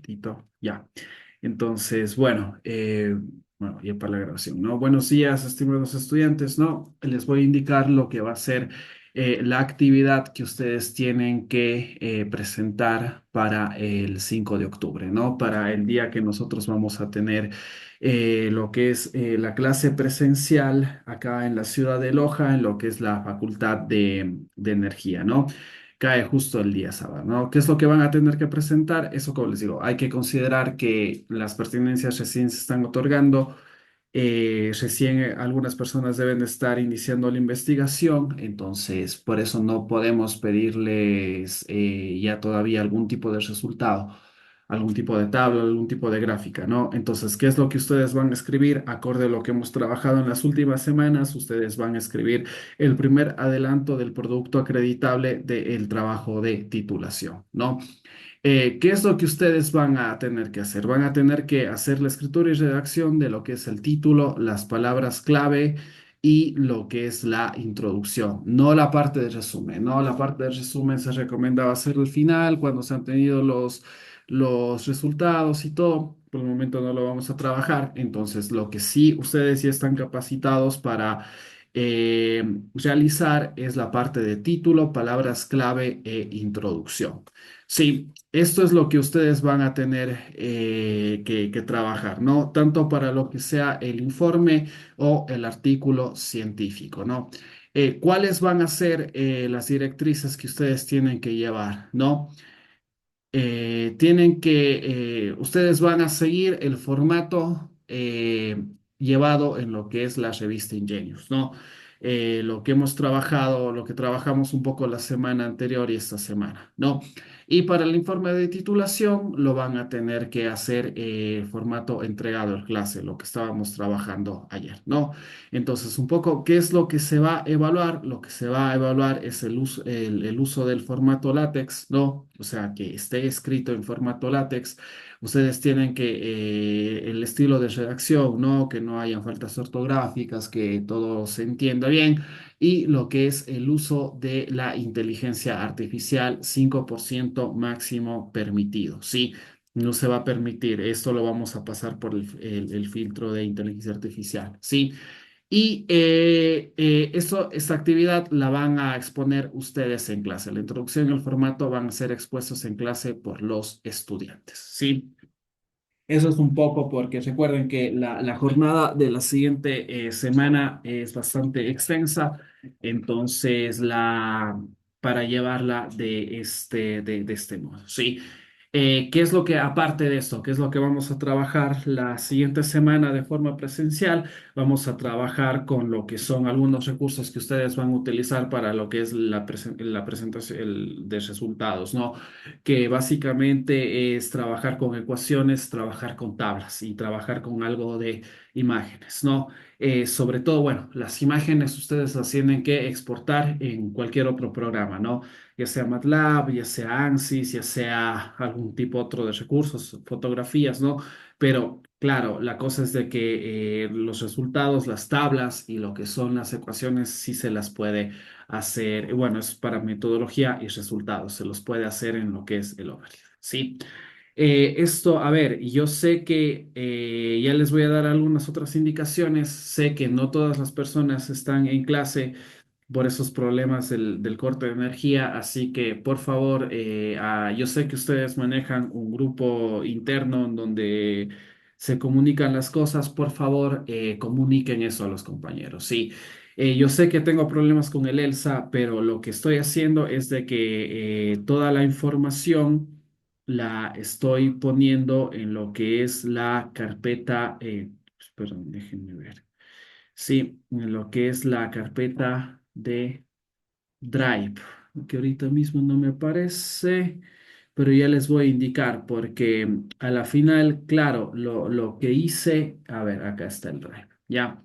momentito, ya. Entonces, bueno, ya para la grabación, ¿no? Buenos días, estimados estudiantes, ¿no? Les voy a indicar lo que va a ser la actividad que ustedes tienen que presentar para el 5 de octubre, ¿no? Para el día que nosotros vamos a tener lo que es la clase presencial acá en la ciudad de Loja, en lo que es la Facultad de Energía, ¿no? Cae justo el día sábado, ¿no? ¿Qué es lo que van a tener que presentar? Eso, como les digo, hay que considerar que las pertinencias recién se están otorgando, recién algunas personas deben de estar iniciando la investigación, entonces por eso no podemos pedirles ya todavía algún tipo de resultado, algún tipo de tabla, algún tipo de gráfica, ¿no? Entonces, ¿qué es lo que ustedes van a escribir? Acorde a lo que hemos trabajado en las últimas semanas, ustedes van a escribir el primer adelanto del producto acreditable del trabajo de titulación, ¿no? ¿Qué es lo que ustedes van a tener que hacer? Van a tener que hacer la escritura y redacción de lo que es el título, las palabras clave y lo que es la introducción, no la parte de resumen, ¿no? La parte de resumen se recomendaba hacer al final, cuando se han tenido los resultados y todo. Por el momento no lo vamos a trabajar, entonces lo que sí ustedes ya están capacitados para eh, realizar es la parte de título, palabras clave e introducción. Sí, esto es lo que ustedes van a tener que trabajar, ¿no? Tanto para lo que sea el informe o el artículo científico, ¿no? ¿Cuáles van a ser las directrices que ustedes tienen que llevar, ¿no? Ustedes van a seguir el formato llevado en lo que es la revista Ingenius, ¿no? Lo que hemos trabajado, lo que trabajamos un poco la semana anterior y esta semana, ¿no? Y para el informe de titulación lo van a tener que hacer formato entregado en clase, lo que estábamos trabajando ayer, ¿no? Entonces, un poco, ¿qué es lo que se va a evaluar? Lo que se va a evaluar es el uso del formato látex, ¿no? O sea, que esté escrito en formato látex. Ustedes tienen el estilo de redacción, ¿no? Que no hayan faltas ortográficas, que todo se entienda bien. Y lo que es el uso de la inteligencia artificial, 5% máximo permitido, ¿sí? No se va a permitir, esto lo vamos a pasar por el filtro de inteligencia artificial, ¿sí? Y esta actividad la van a exponer ustedes en clase. La introducción y el formato van a ser expuestos en clase por los estudiantes, ¿sí? Eso es un poco porque recuerden que la jornada de la siguiente semana es bastante extensa, entonces para llevarla de este modo, ¿sí? ¿Qué es lo que, aparte de esto, qué es lo que vamos a trabajar la siguiente semana de forma presencial? Vamos a trabajar con lo que son algunos recursos que ustedes van a utilizar para lo que es la presentación de resultados, ¿no? Que básicamente es trabajar con ecuaciones, trabajar con tablas y trabajar con algo de imágenes, ¿no? Sobre todo, bueno, las imágenes ustedes las tienen que exportar en cualquier otro programa, ¿no? Ya sea MATLAB, ya sea ANSYS, ya sea algún tipo otro de recursos, fotografías, ¿no? Pero claro, la cosa es de que los resultados, las tablas y lo que son las ecuaciones sí se las puede hacer, bueno, es para metodología y resultados, se los puede hacer en lo que es el overview, ¿sí? Esto, a ver, yo sé que ya les voy a dar algunas otras indicaciones, sé que no todas las personas están en clase por esos problemas del corte de energía, así que por favor, yo sé que ustedes manejan un grupo interno en donde se comunican las cosas, por favor, comuniquen eso a los compañeros, ¿sí? Yo sé que tengo problemas con el ELSA, pero lo que estoy haciendo es de que toda la información la estoy poniendo en lo que es la carpeta, perdón, déjenme ver. Sí, en lo que es la carpeta de Drive, que ahorita mismo no me aparece, pero ya les voy a indicar porque a la final, claro, lo que hice, a ver, acá está el Drive, ya.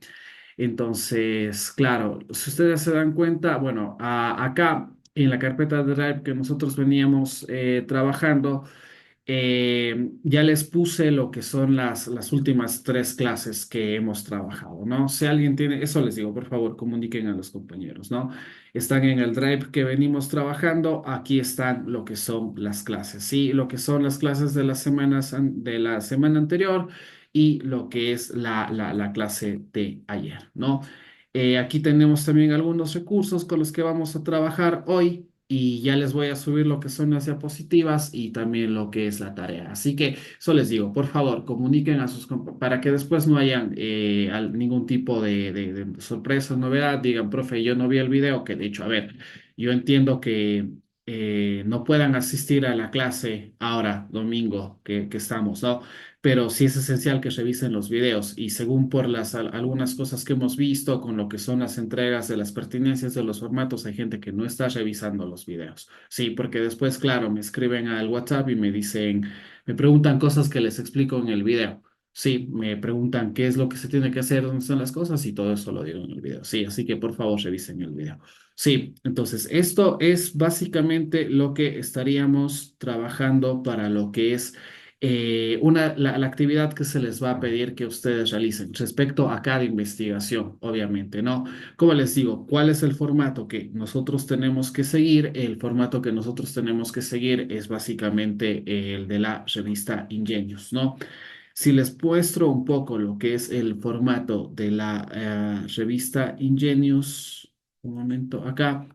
Entonces, claro, si ustedes se dan cuenta, bueno, acá en la carpeta de Drive que nosotros veníamos trabajando, ya les puse lo que son las últimas tres clases que hemos trabajado, ¿no? Si alguien tiene, eso les digo, por favor, comuniquen a los compañeros, ¿no? están en el drive que venimos trabajando. Aquí están lo que son las clases, ¿sí? Lo que son las clases de las semanas de la semana anterior y lo que es la clase de ayer, ¿no? Aquí tenemos también algunos recursos con los que vamos a trabajar hoy. Y ya les voy a subir lo que son las diapositivas y también lo que es la tarea. Así que eso les digo, por favor, comuniquen a sus para que después no hayan ningún tipo de sorpresa, novedad. Digan, profe, yo no vi el video, que de hecho, a ver, yo entiendo que no puedan asistir a la clase ahora, domingo, que estamos, ¿no? Pero sí es esencial que revisen los videos y según por algunas cosas que hemos visto con lo que son las entregas de las pertinencias de los formatos, hay gente que no está revisando los videos. Sí, porque después, claro, me escriben al WhatsApp y me dicen, me preguntan cosas que les explico en el video. Sí, me preguntan qué es lo que se tiene que hacer, dónde están las cosas y todo eso lo digo en el video. Sí, así que por favor revisen el video. Sí, entonces esto es básicamente lo que estaríamos trabajando para lo que es la actividad que se les va a pedir que ustedes realicen respecto a cada investigación, obviamente, ¿no? Como les digo, ¿cuál es el formato que nosotros tenemos que seguir? El formato que nosotros tenemos que seguir es básicamente el de la revista Ingenius, ¿no? Si les muestro un poco lo que es el formato de la revista Ingenius, un momento acá.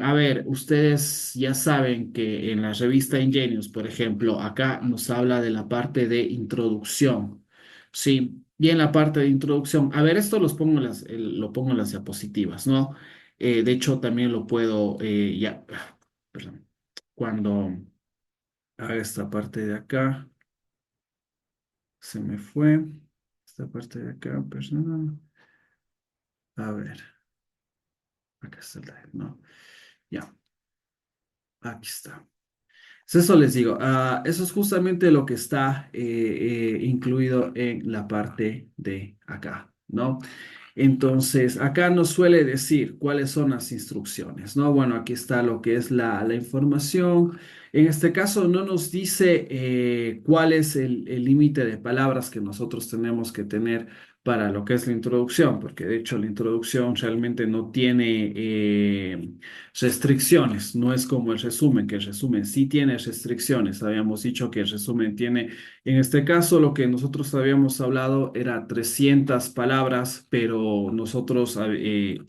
A ver, ustedes ya saben que en la revista Ingenius, por ejemplo, acá nos habla de la parte de introducción, ¿sí? Y en la parte de introducción, a ver, esto lo pongo en las diapositivas, ¿no? De hecho, también lo puedo, perdón, cuando haga esta parte de acá, se me fue, esta parte de acá, perdón, a ver, acá está el drive, ¿no? Ya, aquí está. Eso les digo, eso es justamente lo que está incluido en la parte de acá, ¿no? Entonces, acá nos suele decir cuáles son las instrucciones, ¿no? Bueno, aquí está lo que es la información. En este caso, no nos dice cuál es el límite de palabras que nosotros tenemos que tener para lo que es la introducción, porque de hecho la introducción realmente no tiene restricciones, no es como el resumen, que el resumen sí tiene restricciones. Habíamos dicho que el resumen tiene, en este caso, lo que nosotros habíamos hablado era 300 palabras, pero nosotros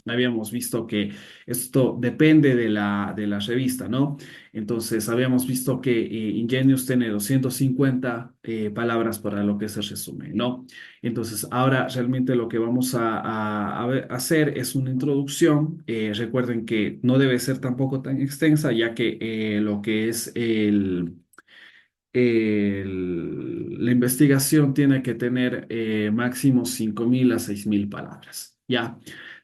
habíamos visto que esto depende de la revista, ¿no? Entonces, habíamos visto que Ingenious tiene 250 palabras para lo que es el resumen, ¿no? Entonces, ahora realmente lo que vamos a hacer es una introducción. Recuerden que no debe ser tampoco tan extensa, ya que lo que es la investigación tiene que tener máximo 5.000 a 6.000 palabras. Ya,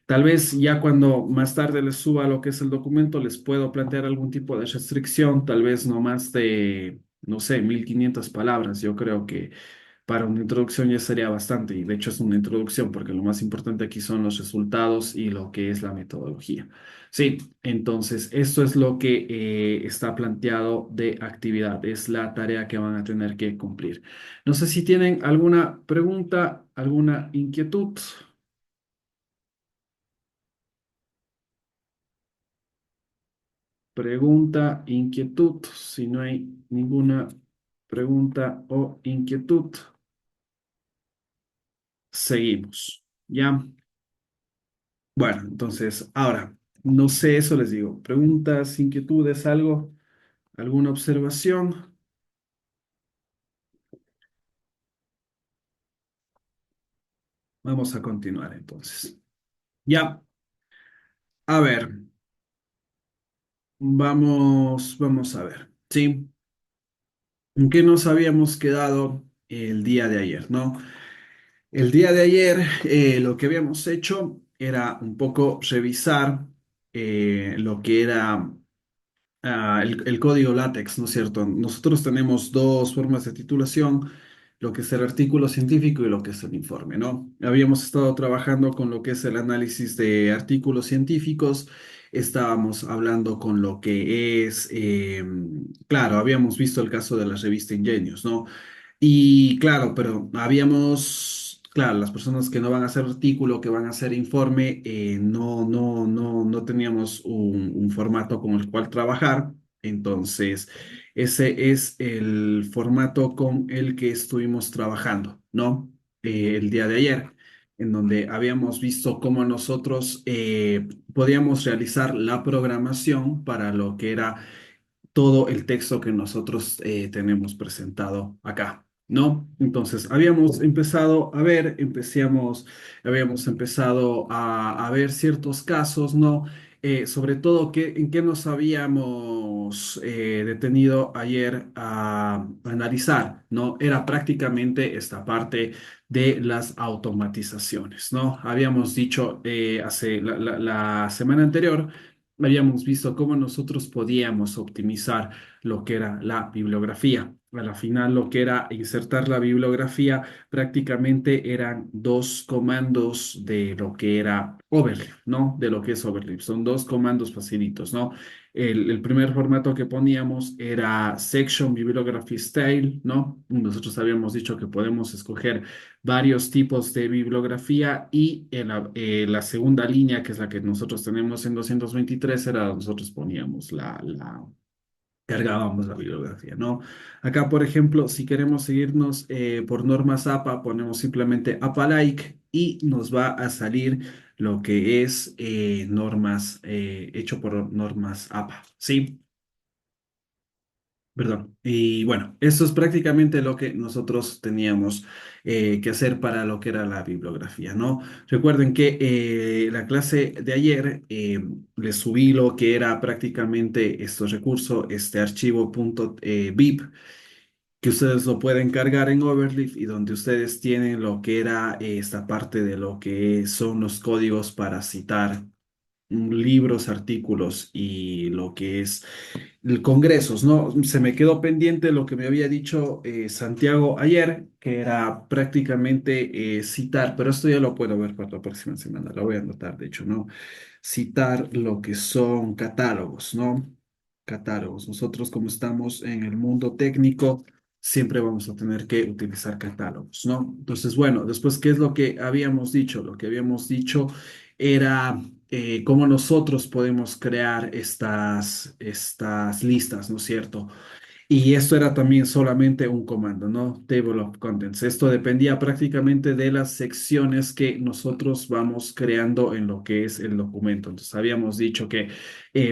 tal vez ya cuando más tarde les suba lo que es el documento, les puedo plantear algún tipo de restricción, tal vez no más de, no sé, 1.500 palabras. Yo creo que para una introducción ya sería bastante, y de hecho es una introducción porque lo más importante aquí son los resultados y lo que es la metodología. Sí, entonces esto es lo que está planteado de actividad, es la tarea que van a tener que cumplir. No sé si tienen alguna pregunta, alguna inquietud. Pregunta, inquietud. Si no hay ninguna pregunta o inquietud, seguimos. ¿Ya? Bueno, entonces, ahora, no sé, eso les digo. Preguntas, inquietudes, algo, alguna observación. Vamos a continuar entonces. Ya, a ver, vamos a ver, ¿sí? ¿En qué nos habíamos quedado el día de ayer, no? El día de ayer lo que habíamos hecho era un poco revisar lo que era el código látex, ¿no es cierto? Nosotros tenemos dos formas de titulación, lo que es el artículo científico y lo que es el informe, ¿no? Habíamos estado trabajando con lo que es el análisis de artículos científicos, estábamos hablando con lo que es, claro, habíamos visto el caso de la revista Ingenios, ¿no? Y claro, pero habíamos claro, las personas que no van a hacer artículo, que van a hacer informe, no teníamos un formato con el cual trabajar. Entonces, ese es el formato con el que estuvimos trabajando, ¿no? El día de ayer, en donde habíamos visto cómo nosotros podíamos realizar la programación para lo que era todo el texto que nosotros tenemos presentado acá, ¿no? Entonces, habíamos empezado a ver, habíamos empezado a ver ciertos casos, ¿no? Sobre todo en qué nos habíamos detenido ayer a analizar, ¿no? Era prácticamente esta parte de las automatizaciones, ¿no? Habíamos dicho hace la semana anterior, habíamos visto cómo nosotros podíamos optimizar lo que era la bibliografía. A la final, lo que era insertar la bibliografía prácticamente eran dos comandos de lo que era Overleaf, ¿no? De lo que es Overleaf. Son dos comandos facilitos, ¿no? El primer formato que poníamos era Section Bibliography Style, ¿no? Nosotros habíamos dicho que podemos escoger varios tipos de bibliografía y en la segunda línea, que es la que nosotros tenemos en 223, era donde nosotros poníamos cargábamos la bibliografía, ¿no? Acá, por ejemplo, si queremos seguirnos por normas APA, ponemos simplemente APA-like y nos va a salir lo que es normas, hecho por normas APA, ¿sí? Perdón. Y bueno, eso es prácticamente lo que nosotros teníamos que hacer para lo que era la bibliografía, ¿no? Recuerden que la clase de ayer les subí lo que era prácticamente estos recursos, este archivo .bib, que ustedes lo pueden cargar en Overleaf y donde ustedes tienen lo que era esta parte de lo que son los códigos para citar libros, artículos y lo que es congresos, ¿no? Se me quedó pendiente lo que me había dicho Santiago ayer, que era prácticamente citar, pero esto ya lo puedo ver para la próxima semana, lo voy a anotar, de hecho, ¿no? Citar lo que son catálogos, ¿no? Catálogos. Nosotros, como estamos en el mundo técnico, siempre vamos a tener que utilizar catálogos, ¿no? Entonces, bueno, después, ¿qué es lo que habíamos dicho? Lo que habíamos dicho era cómo nosotros podemos crear estas listas, ¿no es cierto? Y esto era también solamente un comando, ¿no? Table of Contents. Esto dependía prácticamente de las secciones que nosotros vamos creando en lo que es el documento. Entonces, habíamos dicho que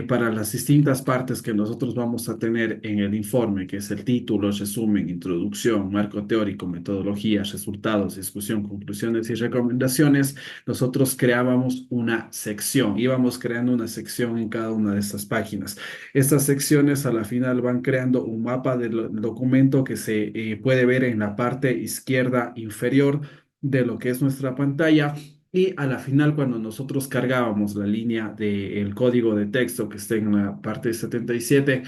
para las distintas partes que nosotros vamos a tener en el informe, que es el título, resumen, introducción, marco teórico, metodologías, resultados, discusión, conclusiones y recomendaciones, nosotros creábamos una sección. Íbamos creando una sección en cada una de estas páginas. Estas secciones a la final van creando un mapa del documento que se puede ver en la parte izquierda inferior de lo que es nuestra pantalla. Y a la final, cuando nosotros cargábamos la línea del código de texto que está en la parte 77,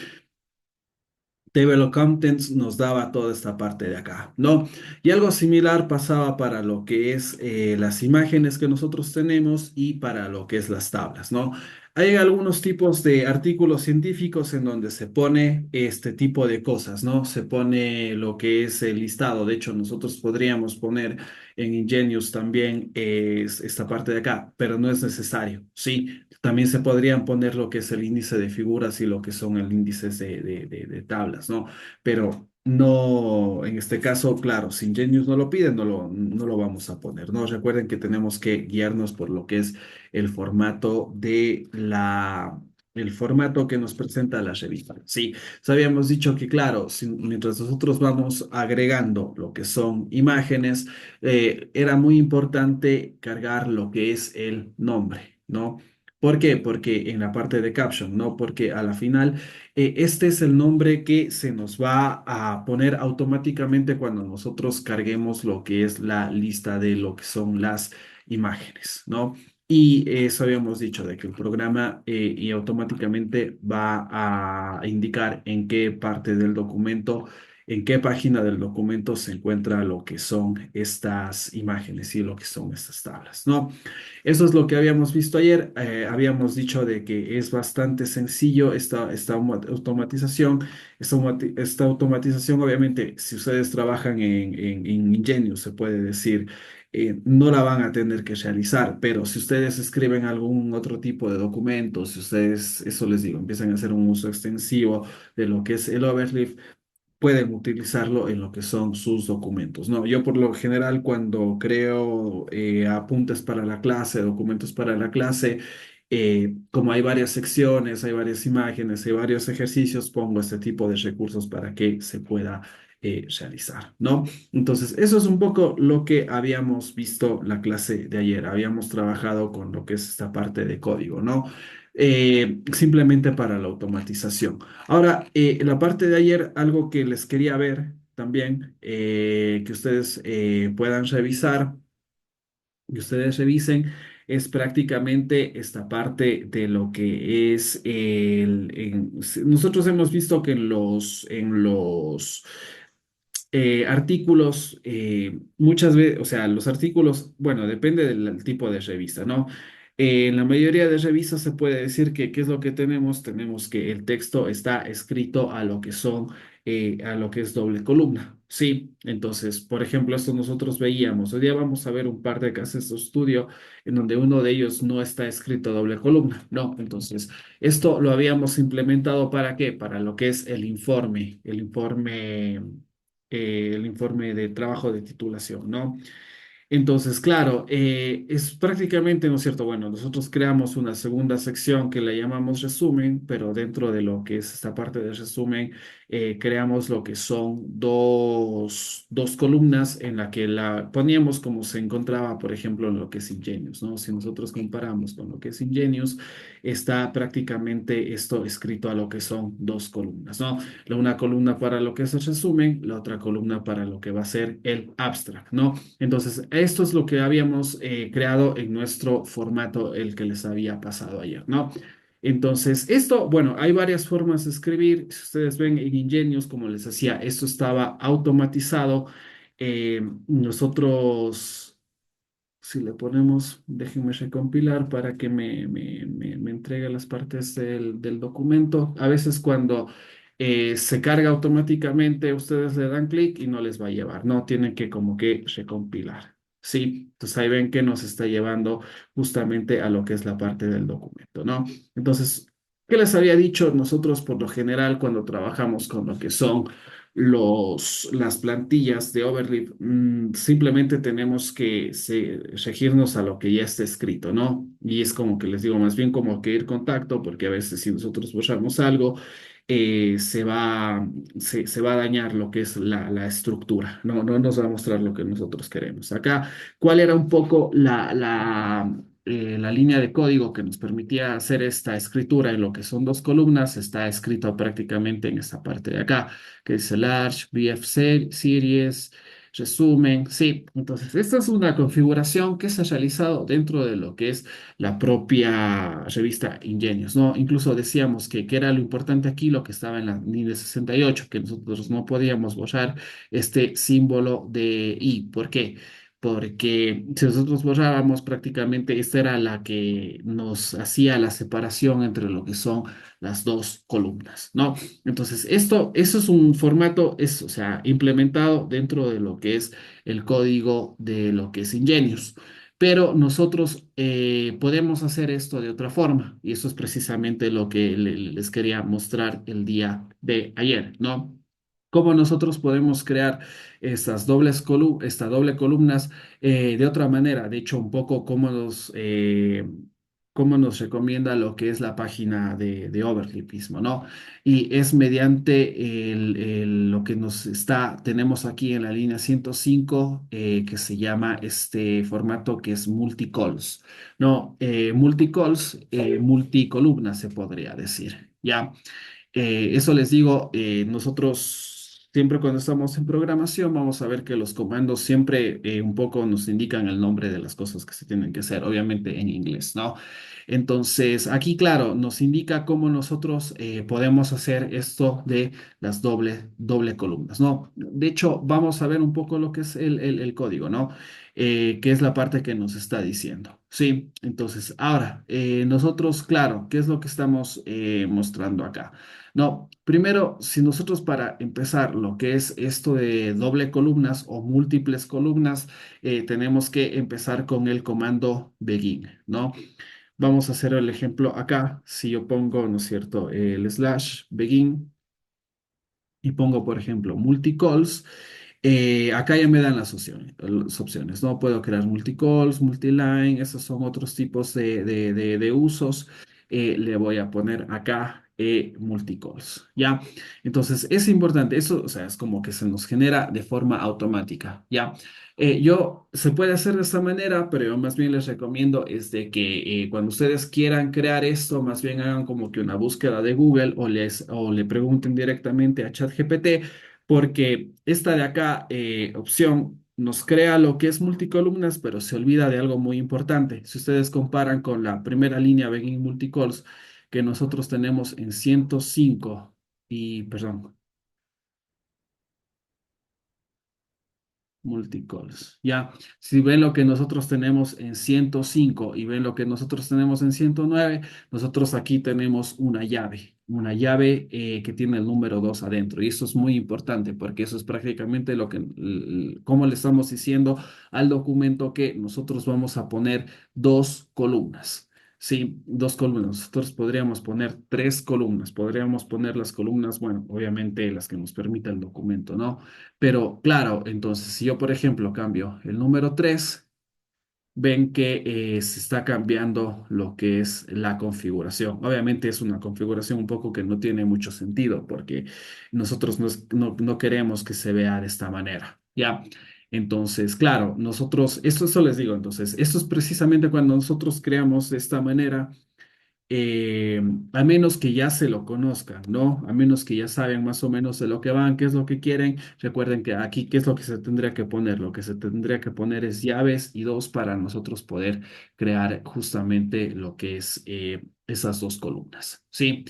Table of Contents nos daba toda esta parte de acá, ¿no? Y algo similar pasaba para lo que es las imágenes que nosotros tenemos y para lo que es las tablas, ¿no? Hay algunos tipos de artículos científicos en donde se pone este tipo de cosas, ¿no? Se pone lo que es el listado. De hecho, nosotros podríamos poner en Ingenious también esta parte de acá, pero no es necesario, ¿sí? También se podrían poner lo que es el índice de figuras y lo que son el índice de tablas, ¿no? Pero no, en este caso, claro, si Ingenious no lo pide, no lo vamos a poner, ¿no? Recuerden que tenemos que guiarnos por lo que es el formato el formato que nos presenta la revista. Sí, habíamos dicho que, claro, mientras nosotros vamos agregando lo que son imágenes, era muy importante cargar lo que es el nombre, ¿no? ¿Por qué? Porque en la parte de caption, ¿no? Porque a la final este es el nombre que se nos va a poner automáticamente cuando nosotros carguemos lo que es la lista de lo que son las imágenes, ¿no? Y eso habíamos dicho de que el programa y automáticamente va a indicar en qué parte del documento en qué página del documento se encuentra lo que son estas imágenes y lo que son estas tablas, ¿no? Eso es lo que habíamos visto ayer. Habíamos dicho de que es bastante sencillo automatización. Esta automatización, obviamente, si ustedes trabajan en Ingenious, se puede decir, no la van a tener que realizar, pero si ustedes escriben algún otro tipo de documento, si ustedes, eso les digo, empiezan a hacer un uso extensivo de lo que es el overleaf, pueden utilizarlo en lo que son sus documentos, ¿no? Yo por lo general cuando creo apuntes para la clase, documentos para la clase, como hay varias secciones, hay varias imágenes, hay varios ejercicios, pongo este tipo de recursos para que se pueda realizar, ¿no? Entonces, eso es un poco lo que habíamos visto la clase de ayer. Habíamos trabajado con lo que es esta parte de código, ¿no? Simplemente para la automatización. Ahora, la parte de ayer, algo que les quería ver también, que ustedes puedan revisar, que ustedes revisen, es prácticamente esta parte de lo que es nosotros hemos visto que en los artículos, muchas veces, o sea, los artículos, bueno, depende del tipo de revista, ¿no? En la mayoría de revistas se puede decir que, ¿qué es lo que tenemos? Tenemos que el texto está escrito a lo que son, a lo que es doble columna, ¿sí? Entonces, por ejemplo, esto nosotros veíamos, hoy día vamos a ver un par de casos de estudio en donde uno de ellos no está escrito a doble columna, ¿no? Entonces, esto lo habíamos implementado ¿para qué? Para lo que es el informe de trabajo de titulación, ¿no? Entonces, claro, es prácticamente, ¿no es cierto? Bueno, nosotros creamos una segunda sección que la llamamos resumen, pero dentro de lo que es esta parte de resumen, creamos lo que son dos columnas en la que la poníamos como se encontraba, por ejemplo, en lo que es Ingenious, ¿no? Si nosotros comparamos con lo que es Ingenious, está prácticamente esto escrito a lo que son dos columnas, ¿no? Una columna para lo que es el resumen, la otra columna para lo que va a ser el abstract, ¿no? Entonces, esto es lo que habíamos creado en nuestro formato, el que les había pasado ayer, ¿no? Entonces, esto, bueno, hay varias formas de escribir. Si ustedes ven en Ingenious, como les decía, esto estaba automatizado. Nosotros, si le ponemos, déjenme recompilar para que me entregue las partes del documento. A veces cuando se carga automáticamente, ustedes le dan clic y no les va a llevar, no, tienen que como que recompilar. Sí, entonces ahí ven que nos está llevando justamente a lo que es la parte del documento, ¿no? Entonces, ¿qué les había dicho? Nosotros por lo general cuando trabajamos con lo que son las plantillas de Overleaf, simplemente tenemos que regirnos a lo que ya está escrito, ¿no? Y es como que les digo, más bien como que ir contacto, porque a veces si nosotros borramos algo, se va a dañar lo que es la estructura, ¿no? No nos va a mostrar lo que nosotros queremos. Acá, ¿cuál era un poco la línea de código que nos permitía hacer esta escritura en lo que son dos columnas? Está escrito prácticamente en esta parte de acá que dice Large, BF Series, resumen, sí. Entonces, esta es una configuración que se ha realizado dentro de lo que es la propia revista Ingenious, ¿no? Incluso decíamos que era lo importante aquí, lo que estaba en la línea 68, que nosotros no podíamos borrar este símbolo de I. ¿Por qué? Porque si nosotros borrábamos prácticamente, esta era la que nos hacía la separación entre lo que son las dos columnas, ¿no? Entonces, eso es un formato, o sea, implementado dentro de lo que es el código de lo que es Ingenious. Pero nosotros podemos hacer esto de otra forma, y eso es precisamente lo que les quería mostrar el día de ayer, ¿no? Cómo nosotros podemos crear estas doble columnas de otra manera. De hecho, un poco cómo nos recomienda lo que es la página de Overleaf mismo, ¿no? Y es mediante lo que tenemos aquí en la línea 105, que se llama este formato que es multicols, ¿no? Multicols, multicolumna se podría decir, ¿ya? Eso les digo, nosotros Siempre cuando estamos en programación vamos a ver que los comandos siempre un poco nos indican el nombre de las cosas que se tienen que hacer, obviamente en inglés, ¿no? Entonces, aquí, claro, nos indica cómo nosotros podemos hacer esto de las doble columnas, ¿no? De hecho, vamos a ver un poco lo que es el código, ¿no? Que es la parte que nos está diciendo. Sí, entonces, ahora, nosotros, claro, ¿qué es lo que estamos mostrando acá? No, primero, si nosotros para empezar lo que es esto de doble columnas o múltiples columnas, tenemos que empezar con el comando begin, ¿no? Vamos a hacer el ejemplo acá. Si yo pongo, ¿no es cierto?, el slash begin y pongo, por ejemplo, multicols, acá ya me dan las opciones, ¿no? Puedo crear multicalls, multiline, esos son otros tipos de usos. Le voy a poner acá multicalls, ¿ya? Entonces, es importante, eso, o sea, es como que se nos genera de forma automática, ¿ya? Se puede hacer de esta manera, pero yo más bien les recomiendo es de que cuando ustedes quieran crear esto, más bien hagan como que una búsqueda de Google o le pregunten directamente a ChatGPT porque esta de acá, opción, nos crea lo que es multicolumnas, pero se olvida de algo muy importante. Si ustedes comparan con la primera línea Begin Multicols que nosotros tenemos en 105 y, perdón, multicalls. Ya, si ven lo que nosotros tenemos en 105 y ven lo que nosotros tenemos en 109, nosotros aquí tenemos una llave que tiene el número 2 adentro. Y eso es muy importante porque eso es prácticamente lo que, como le estamos diciendo al documento que nosotros vamos a poner dos columnas. Sí, dos columnas. Nosotros podríamos poner tres columnas. Podríamos poner las columnas, bueno, obviamente las que nos permita el documento, ¿no? Pero claro, entonces si yo, por ejemplo, cambio el número 3, ven que se está cambiando lo que es la configuración. Obviamente es una configuración un poco que no tiene mucho sentido porque nosotros no queremos que se vea de esta manera. ¿Ya? Entonces, claro, eso les digo, entonces, esto es precisamente cuando nosotros creamos de esta manera eh, a menos que ya se lo conozcan, ¿no? A menos que ya saben más o menos de lo que van, qué es lo que quieren. Recuerden que aquí, ¿qué es lo que se tendría que poner? Lo que se tendría que poner es llaves y dos para nosotros poder crear justamente lo que es esas dos columnas, ¿sí?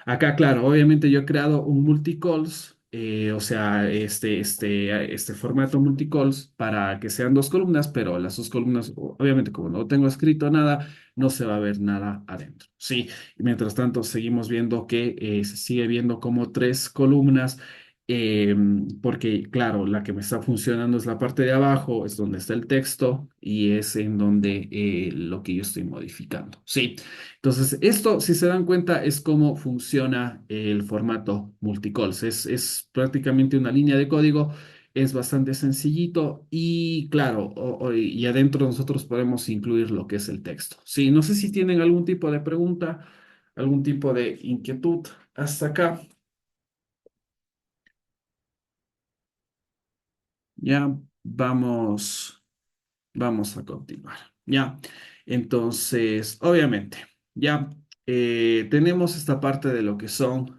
Acá, claro, obviamente yo he creado un multicalls. O sea, este formato multicalls para que sean dos columnas, pero las dos columnas, obviamente, como no tengo escrito nada, no se va a ver nada adentro. Sí, y mientras tanto seguimos viendo que se sigue viendo como tres columnas, porque claro, la que me está funcionando es la parte de abajo, es donde está el texto y es en donde lo que yo estoy modificando. Sí, entonces esto, si se dan cuenta, es cómo funciona el formato multicols. Es prácticamente una línea de código. Es bastante sencillito y claro, y adentro nosotros podemos incluir lo que es el texto. Sí, no sé si tienen algún tipo de pregunta, algún tipo de inquietud hasta acá. Ya vamos a continuar. Ya, entonces, obviamente, ya tenemos esta parte de lo que son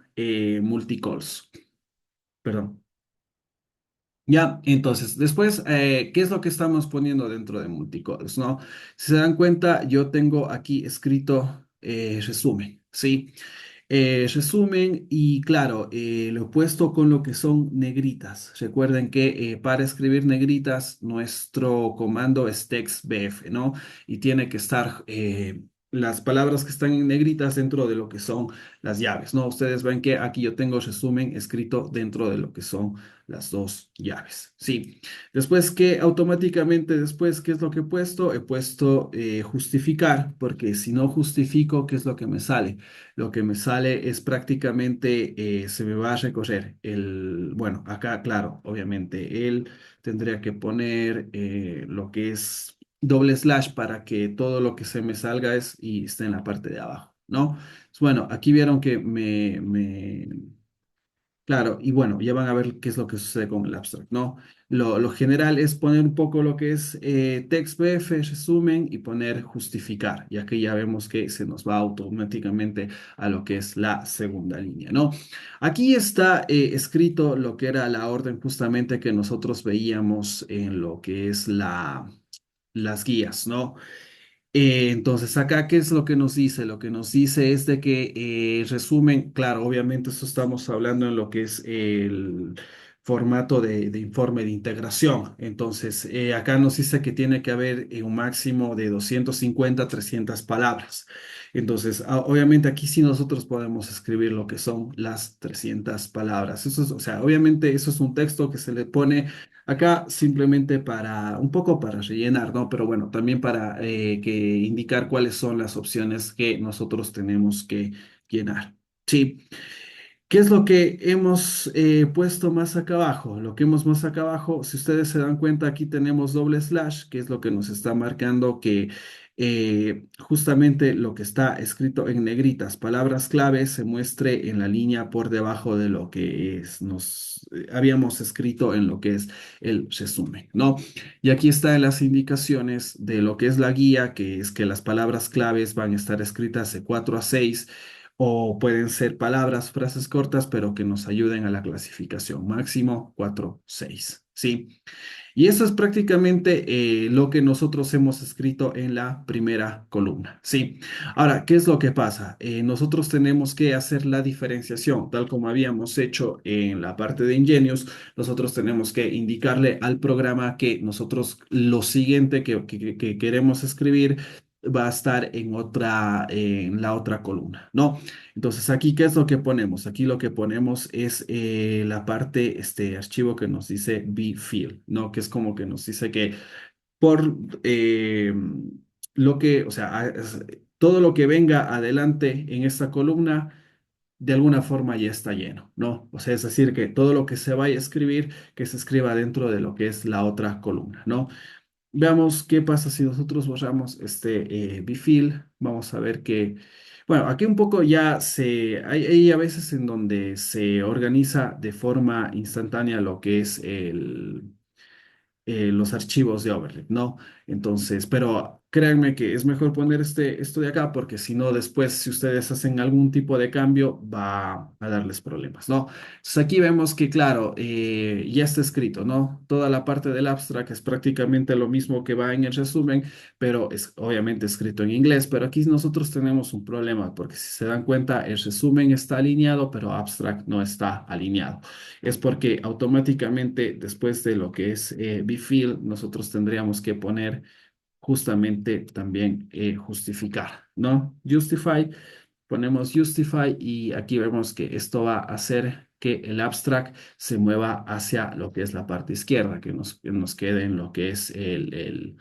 multicalls. Perdón. Ya, entonces, después, ¿qué es lo que estamos poniendo dentro de multicalls, no? Si se dan cuenta, yo tengo aquí escrito resumen, ¿sí? Resumen y claro, lo he puesto con lo que son negritas. Recuerden que para escribir negritas, nuestro comando es textbf, ¿no? Y tiene que estar las palabras que están en negritas dentro de lo que son las llaves, ¿no? Ustedes ven que aquí yo tengo resumen escrito dentro de lo que son las dos llaves. Sí. Después que automáticamente, después, ¿qué es lo que he puesto? He puesto justificar, porque si no justifico, ¿qué es lo que me sale? Lo que me sale es prácticamente, se me va a recorrer bueno, acá, claro, obviamente, él tendría que poner lo que es doble slash para que todo lo que se me salga y esté en la parte de abajo, ¿no? Bueno, aquí vieron que claro, y bueno, ya van a ver qué es lo que sucede con el abstract, ¿no? lo general es poner un poco lo que es TextBF, resumen y poner justificar, ya que ya vemos que se nos va automáticamente a lo que es la segunda línea, ¿no? Aquí está escrito lo que era la orden justamente que nosotros veíamos en lo que es las guías, ¿no? Entonces, acá, ¿qué es lo que nos dice? Lo que nos dice es de que resumen, claro, obviamente esto estamos hablando en lo que es el formato de informe de integración. Entonces, acá nos dice que tiene que haber un máximo de 250 a 300 palabras. Entonces, obviamente aquí sí nosotros podemos escribir lo que son las 300 palabras. Eso es, o sea, obviamente eso es un texto que se le pone acá simplemente para, un poco para rellenar, ¿no? Pero bueno, también para que indicar cuáles son las opciones que nosotros tenemos que llenar. Sí. ¿Qué es lo que hemos puesto más acá abajo? Lo que hemos más acá abajo, si ustedes se dan cuenta, aquí tenemos doble slash, que es lo que nos está marcando que justamente lo que está escrito en negritas, palabras clave, se muestre en la línea por debajo de lo que nos habíamos escrito en lo que es el resumen, ¿no? Y aquí están las indicaciones de lo que es la guía, que es que las palabras claves van a estar escritas de 4 a 6 o pueden ser palabras, frases cortas, pero que nos ayuden a la clasificación. Máximo 4, 6. ¿Sí? Y eso es prácticamente lo que nosotros hemos escrito en la primera columna. ¿Sí? Ahora, ¿qué es lo que pasa? Nosotros tenemos que hacer la diferenciación, tal como habíamos hecho en la parte de Ingenious. Nosotros tenemos que indicarle al programa que nosotros lo siguiente que queremos escribir va a estar en la otra columna, ¿no? Entonces, aquí, ¿qué es lo que ponemos? Aquí lo que ponemos es la parte, este archivo que nos dice bfill, ¿no? Que es como que nos dice que por lo que, o sea, todo lo que venga adelante en esta columna, de alguna forma ya está lleno, ¿no? O sea, es decir, que todo lo que se vaya a escribir, que se escriba dentro de lo que es la otra columna, ¿no? Veamos qué pasa si nosotros borramos este bifil. Vamos a ver que, bueno, aquí un poco ya hay a veces en donde se organiza de forma instantánea lo que es los archivos de overlay, ¿no? Entonces, pero créanme que es mejor poner esto de acá porque si no, después, si ustedes hacen algún tipo de cambio, va a darles problemas, ¿no? Entonces, aquí vemos que, claro, ya está escrito, ¿no? Toda la parte del abstract es prácticamente lo mismo que va en el resumen, pero es obviamente escrito en inglés, pero aquí nosotros tenemos un problema porque si se dan cuenta, el resumen está alineado, pero abstract no está alineado es porque automáticamente después de lo que es bfill, nosotros tendríamos que poner justamente también justificar, ¿no? Justify, ponemos justify y aquí vemos que esto va a hacer que el abstract se mueva hacia lo que es la parte izquierda, que nos quede en lo que es el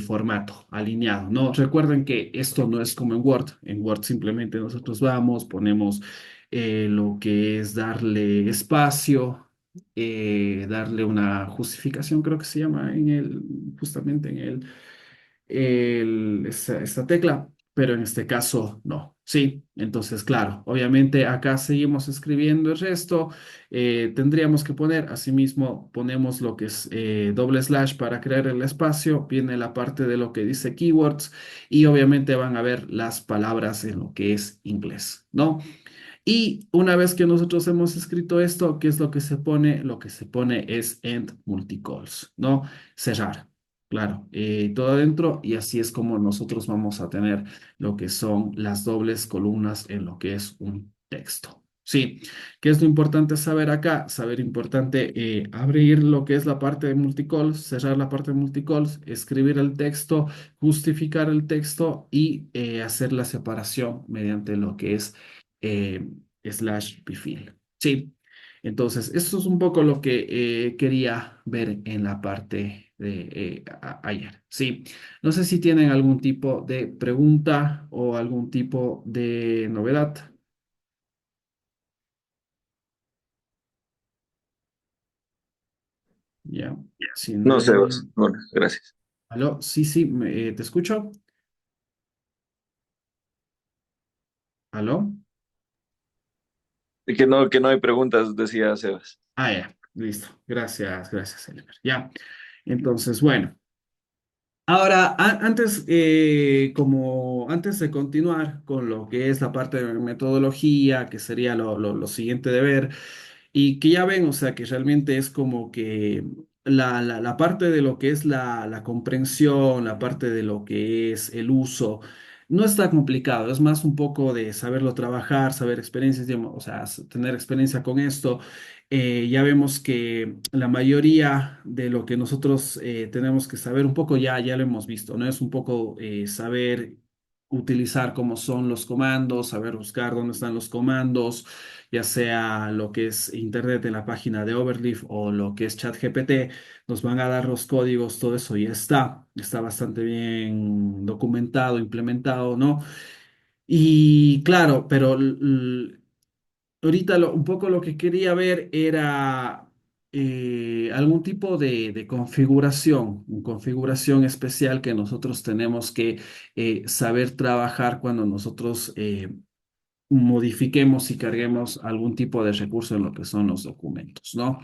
formato alineado, ¿no? Recuerden que esto no es como en Word. En Word simplemente nosotros vamos, ponemos lo que es darle espacio, darle una justificación, creo que se llama justamente en esta tecla, pero en este caso no. Sí, entonces, claro, obviamente acá seguimos escribiendo el resto. Tendríamos que poner, asimismo, ponemos lo que es doble slash para crear el espacio. Viene la parte de lo que dice keywords y obviamente van a ver las palabras en lo que es inglés, ¿no? Y una vez que nosotros hemos escrito esto, ¿qué es lo que se pone? Lo que se pone es end multicols, ¿no? Cerrar. Claro, todo adentro y así es como nosotros vamos a tener lo que son las dobles columnas en lo que es un texto. Sí, ¿qué es lo importante saber acá? Saber importante abrir lo que es la parte de multicols, cerrar la parte de multicols, escribir el texto, justificar el texto y hacer la separación mediante lo que es eh, slash bfill. Sí, entonces, esto es un poco lo que quería ver en la parte de ayer. Sí, no sé si tienen algún tipo de pregunta o algún tipo de novedad. Ya, si No, no hay... Sebas, no, gracias. ¿Aló? Sí, sí, ¿te escucho? ¿Aló? Que no hay preguntas, decía Sebas. Ah, ya. Listo. Gracias, gracias, Elmer. Ya. Entonces, bueno. Ahora, antes, como antes de continuar con lo que es la parte de metodología, que sería lo siguiente de ver, y que ya ven, o sea, que realmente es como que la parte de lo que es la comprensión, la parte de lo que es el uso, no está complicado, es más un poco de saberlo trabajar, saber experiencias, digamos, o sea, tener experiencia con esto. Ya vemos que la mayoría de lo que nosotros tenemos que saber un poco ya lo hemos visto, ¿no? Es un poco saber utilizar cómo son los comandos, saber buscar dónde están los comandos, ya sea lo que es Internet en la página de Overleaf o lo que es ChatGPT, nos van a dar los códigos, todo eso ya está bastante bien documentado, implementado, ¿no? Y claro, pero ahorita un poco lo que quería ver era algún tipo de configuración, una configuración especial que nosotros tenemos que saber trabajar cuando nosotros modifiquemos y carguemos algún tipo de recurso en lo que son los documentos, ¿no?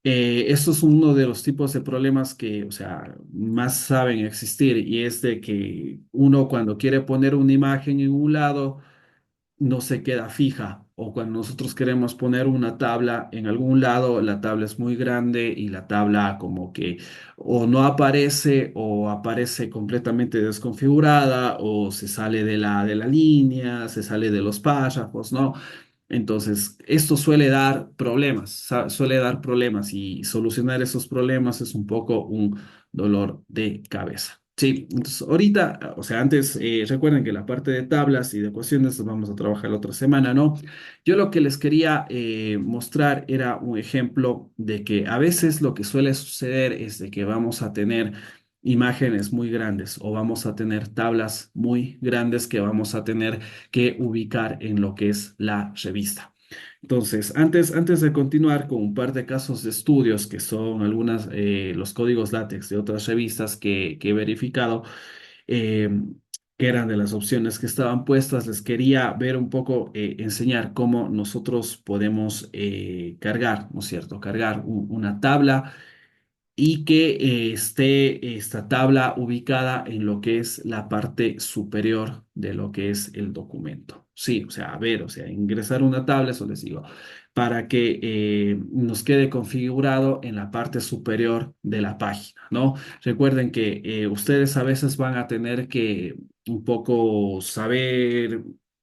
Esto es uno de los tipos de problemas que, o sea, más saben existir y es de que uno cuando quiere poner una imagen en un lado, no se queda fija. O cuando nosotros queremos poner una tabla en algún lado, la tabla es muy grande y la tabla como que o no aparece o aparece completamente desconfigurada o se sale de la línea, se sale de los párrafos, ¿no? Entonces, esto suele dar problemas, suele dar problemas y solucionar esos problemas es un poco un dolor de cabeza. Sí, entonces ahorita, o sea, antes recuerden que la parte de tablas y de ecuaciones las vamos a trabajar la otra semana, ¿no? Yo lo que les quería mostrar era un ejemplo de que a veces lo que suele suceder es de que vamos a tener imágenes muy grandes o vamos a tener tablas muy grandes que vamos a tener que ubicar en lo que es la revista. Entonces, antes de continuar con un par de casos de estudios que son algunas, los códigos látex de otras revistas que he verificado, eh, que eran de las opciones que estaban puestas, les quería ver un poco, enseñar cómo nosotros podemos cargar, ¿no es cierto? Cargar una tabla y que esté esta tabla ubicada en lo que es la parte superior de lo que es el documento. Sí, o sea, a ver, o sea, ingresar una tabla, eso les digo, para que nos quede configurado en la parte superior de la página, ¿no? Recuerden que ustedes a veces van a tener que un poco saber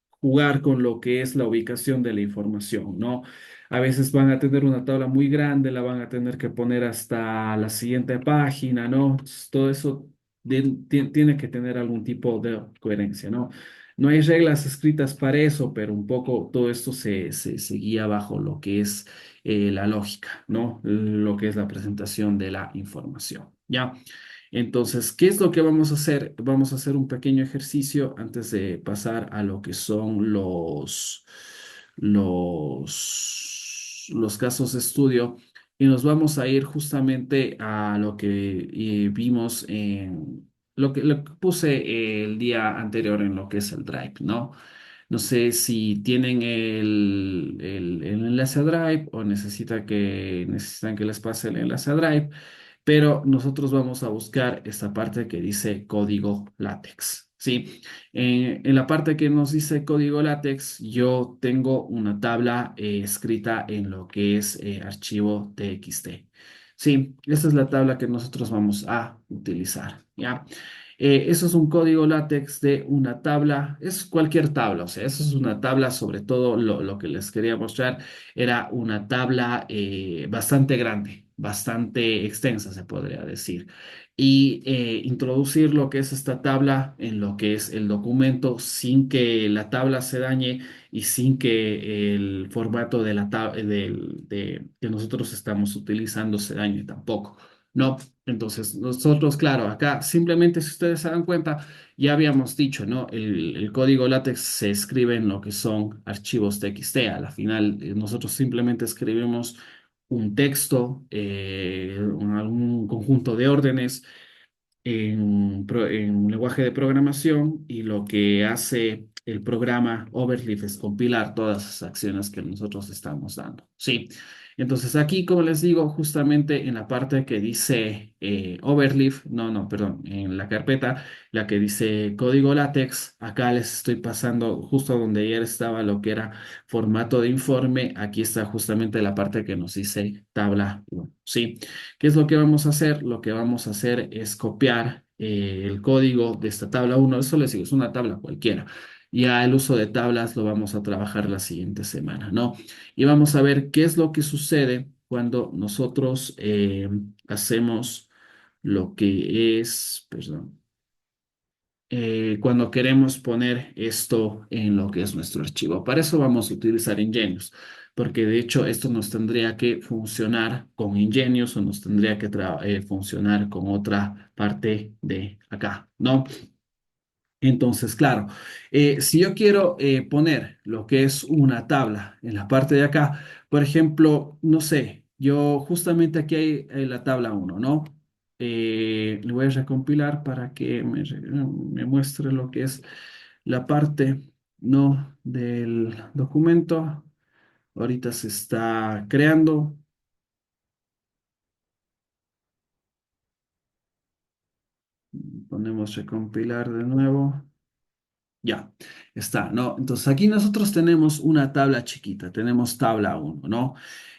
jugar con lo que es la ubicación de la información, ¿no? A veces van a tener una tabla muy grande, la van a tener que poner hasta la siguiente página, ¿no? Entonces, todo eso tiene que tener algún tipo de coherencia, ¿no? No hay reglas escritas para eso, pero un poco todo esto se guía bajo lo que es la lógica, ¿no? Lo que es la presentación de la información, ¿ya? Entonces, ¿qué es lo que vamos a hacer? Vamos a hacer un pequeño ejercicio antes de pasar a lo que son los casos de estudio y nos vamos a ir justamente a lo que vimos en lo que puse el día anterior en lo que es el Drive, ¿no? No sé si tienen el enlace a Drive o necesitan que les pase el enlace a Drive, pero nosotros vamos a buscar esta parte que dice código látex. Sí, en la parte que nos dice código látex, yo tengo una tabla escrita en lo que es archivo TXT. Sí, esta es la tabla que nosotros vamos a utilizar, ¿ya? Eso es un código látex de una tabla, es cualquier tabla, o sea, eso es una tabla, sobre todo lo que les quería mostrar era una tabla bastante grande, bastante extensa, se podría decir. Y introducir lo que es esta tabla en lo que es el documento sin que la tabla se dañe y sin que el formato de la que nosotros estamos utilizando se dañe tampoco. No, entonces nosotros, claro, acá simplemente si ustedes se dan cuenta, ya habíamos dicho, ¿no? El código látex se escribe en lo que son archivos TXT. A la final, nosotros simplemente escribimos un texto, algún conjunto de órdenes en un lenguaje de programación y lo que hace el programa Overleaf es compilar todas esas acciones que nosotros estamos dando. Sí. Entonces aquí, como les digo, justamente en la parte que dice overleaf, perdón, en la carpeta, la que dice código látex, acá les estoy pasando justo donde ayer estaba lo que era formato de informe, aquí está justamente la parte que nos dice tabla 1, ¿sí? ¿Qué es lo que vamos a hacer? Lo que vamos a hacer es copiar el código de esta tabla 1, eso les digo, es una tabla cualquiera. Ya el uso de tablas lo vamos a trabajar la siguiente semana, ¿no? Y vamos a ver qué es lo que sucede cuando nosotros hacemos lo que es, perdón, cuando queremos poner esto en lo que es nuestro archivo. Para eso vamos a utilizar Ingenious, porque de hecho esto nos tendría que funcionar con Ingenious o nos tendría que funcionar con otra parte de acá, ¿no? Entonces, claro, si yo quiero poner lo que es una tabla en la parte de acá, por ejemplo, no sé, yo justamente aquí hay la tabla uno, ¿no? Le voy a recompilar para que me muestre lo que es la parte, ¿no? Del documento. Ahorita se está creando. Ponemos recompilar de nuevo. Ya, está, ¿no? Entonces aquí nosotros tenemos una tabla chiquita, tenemos tabla uno, ¿no?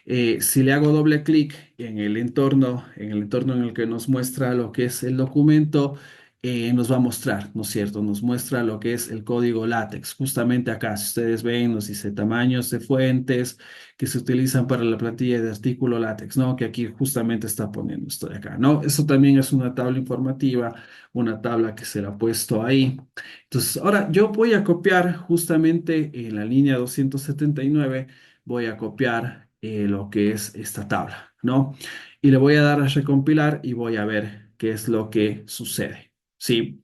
Si le hago doble clic en el entorno en el que nos muestra lo que es el documento, nos va a mostrar, ¿no es cierto? Nos muestra lo que es el código látex. Justamente acá, si ustedes ven, nos dice tamaños de fuentes que se utilizan para la plantilla de artículo látex, ¿no? Que aquí justamente está poniendo esto de acá, ¿no? Eso también es una tabla informativa, una tabla que se la ha puesto ahí. Entonces, ahora yo voy a copiar justamente en la línea 279, voy a copiar lo que es esta tabla, ¿no? Y le voy a dar a recompilar y voy a ver qué es lo que sucede, ¿sí?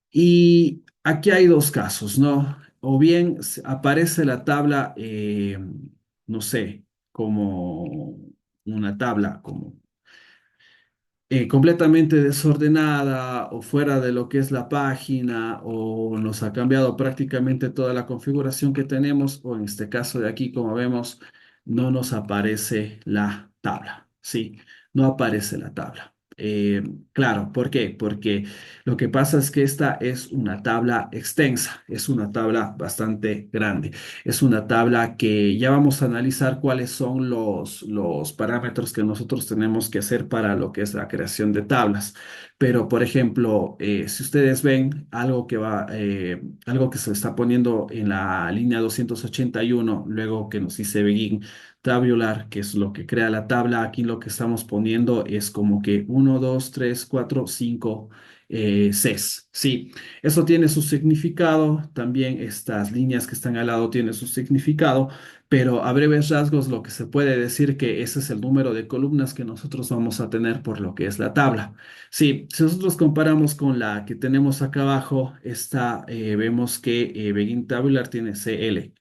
Y aquí hay dos casos, ¿no? O bien aparece la tabla, no sé, como una tabla, como completamente desordenada o fuera de lo que es la página o nos ha cambiado prácticamente toda la configuración que tenemos o en este caso de aquí, como vemos, no nos aparece la tabla, ¿sí? No aparece la tabla. Claro, ¿por qué? Porque lo que pasa es que esta es una tabla extensa, es una tabla bastante grande. Es una tabla que ya vamos a analizar cuáles son los parámetros que nosotros tenemos que hacer para lo que es la creación de tablas. Pero, por ejemplo, si ustedes ven algo que se está poniendo en la línea 281, luego que nos dice begin tabular, que es lo que crea la tabla, aquí lo que estamos poniendo es como que uno 2 3 4 5 Cs. Sí, eso tiene su significado, también estas líneas que están al lado tienen su significado, pero a breves rasgos lo que se puede decir que ese es el número de columnas que nosotros vamos a tener por lo que es la tabla. Sí, si nosotros comparamos con la que tenemos acá abajo, vemos que Begin Tabular tiene CL.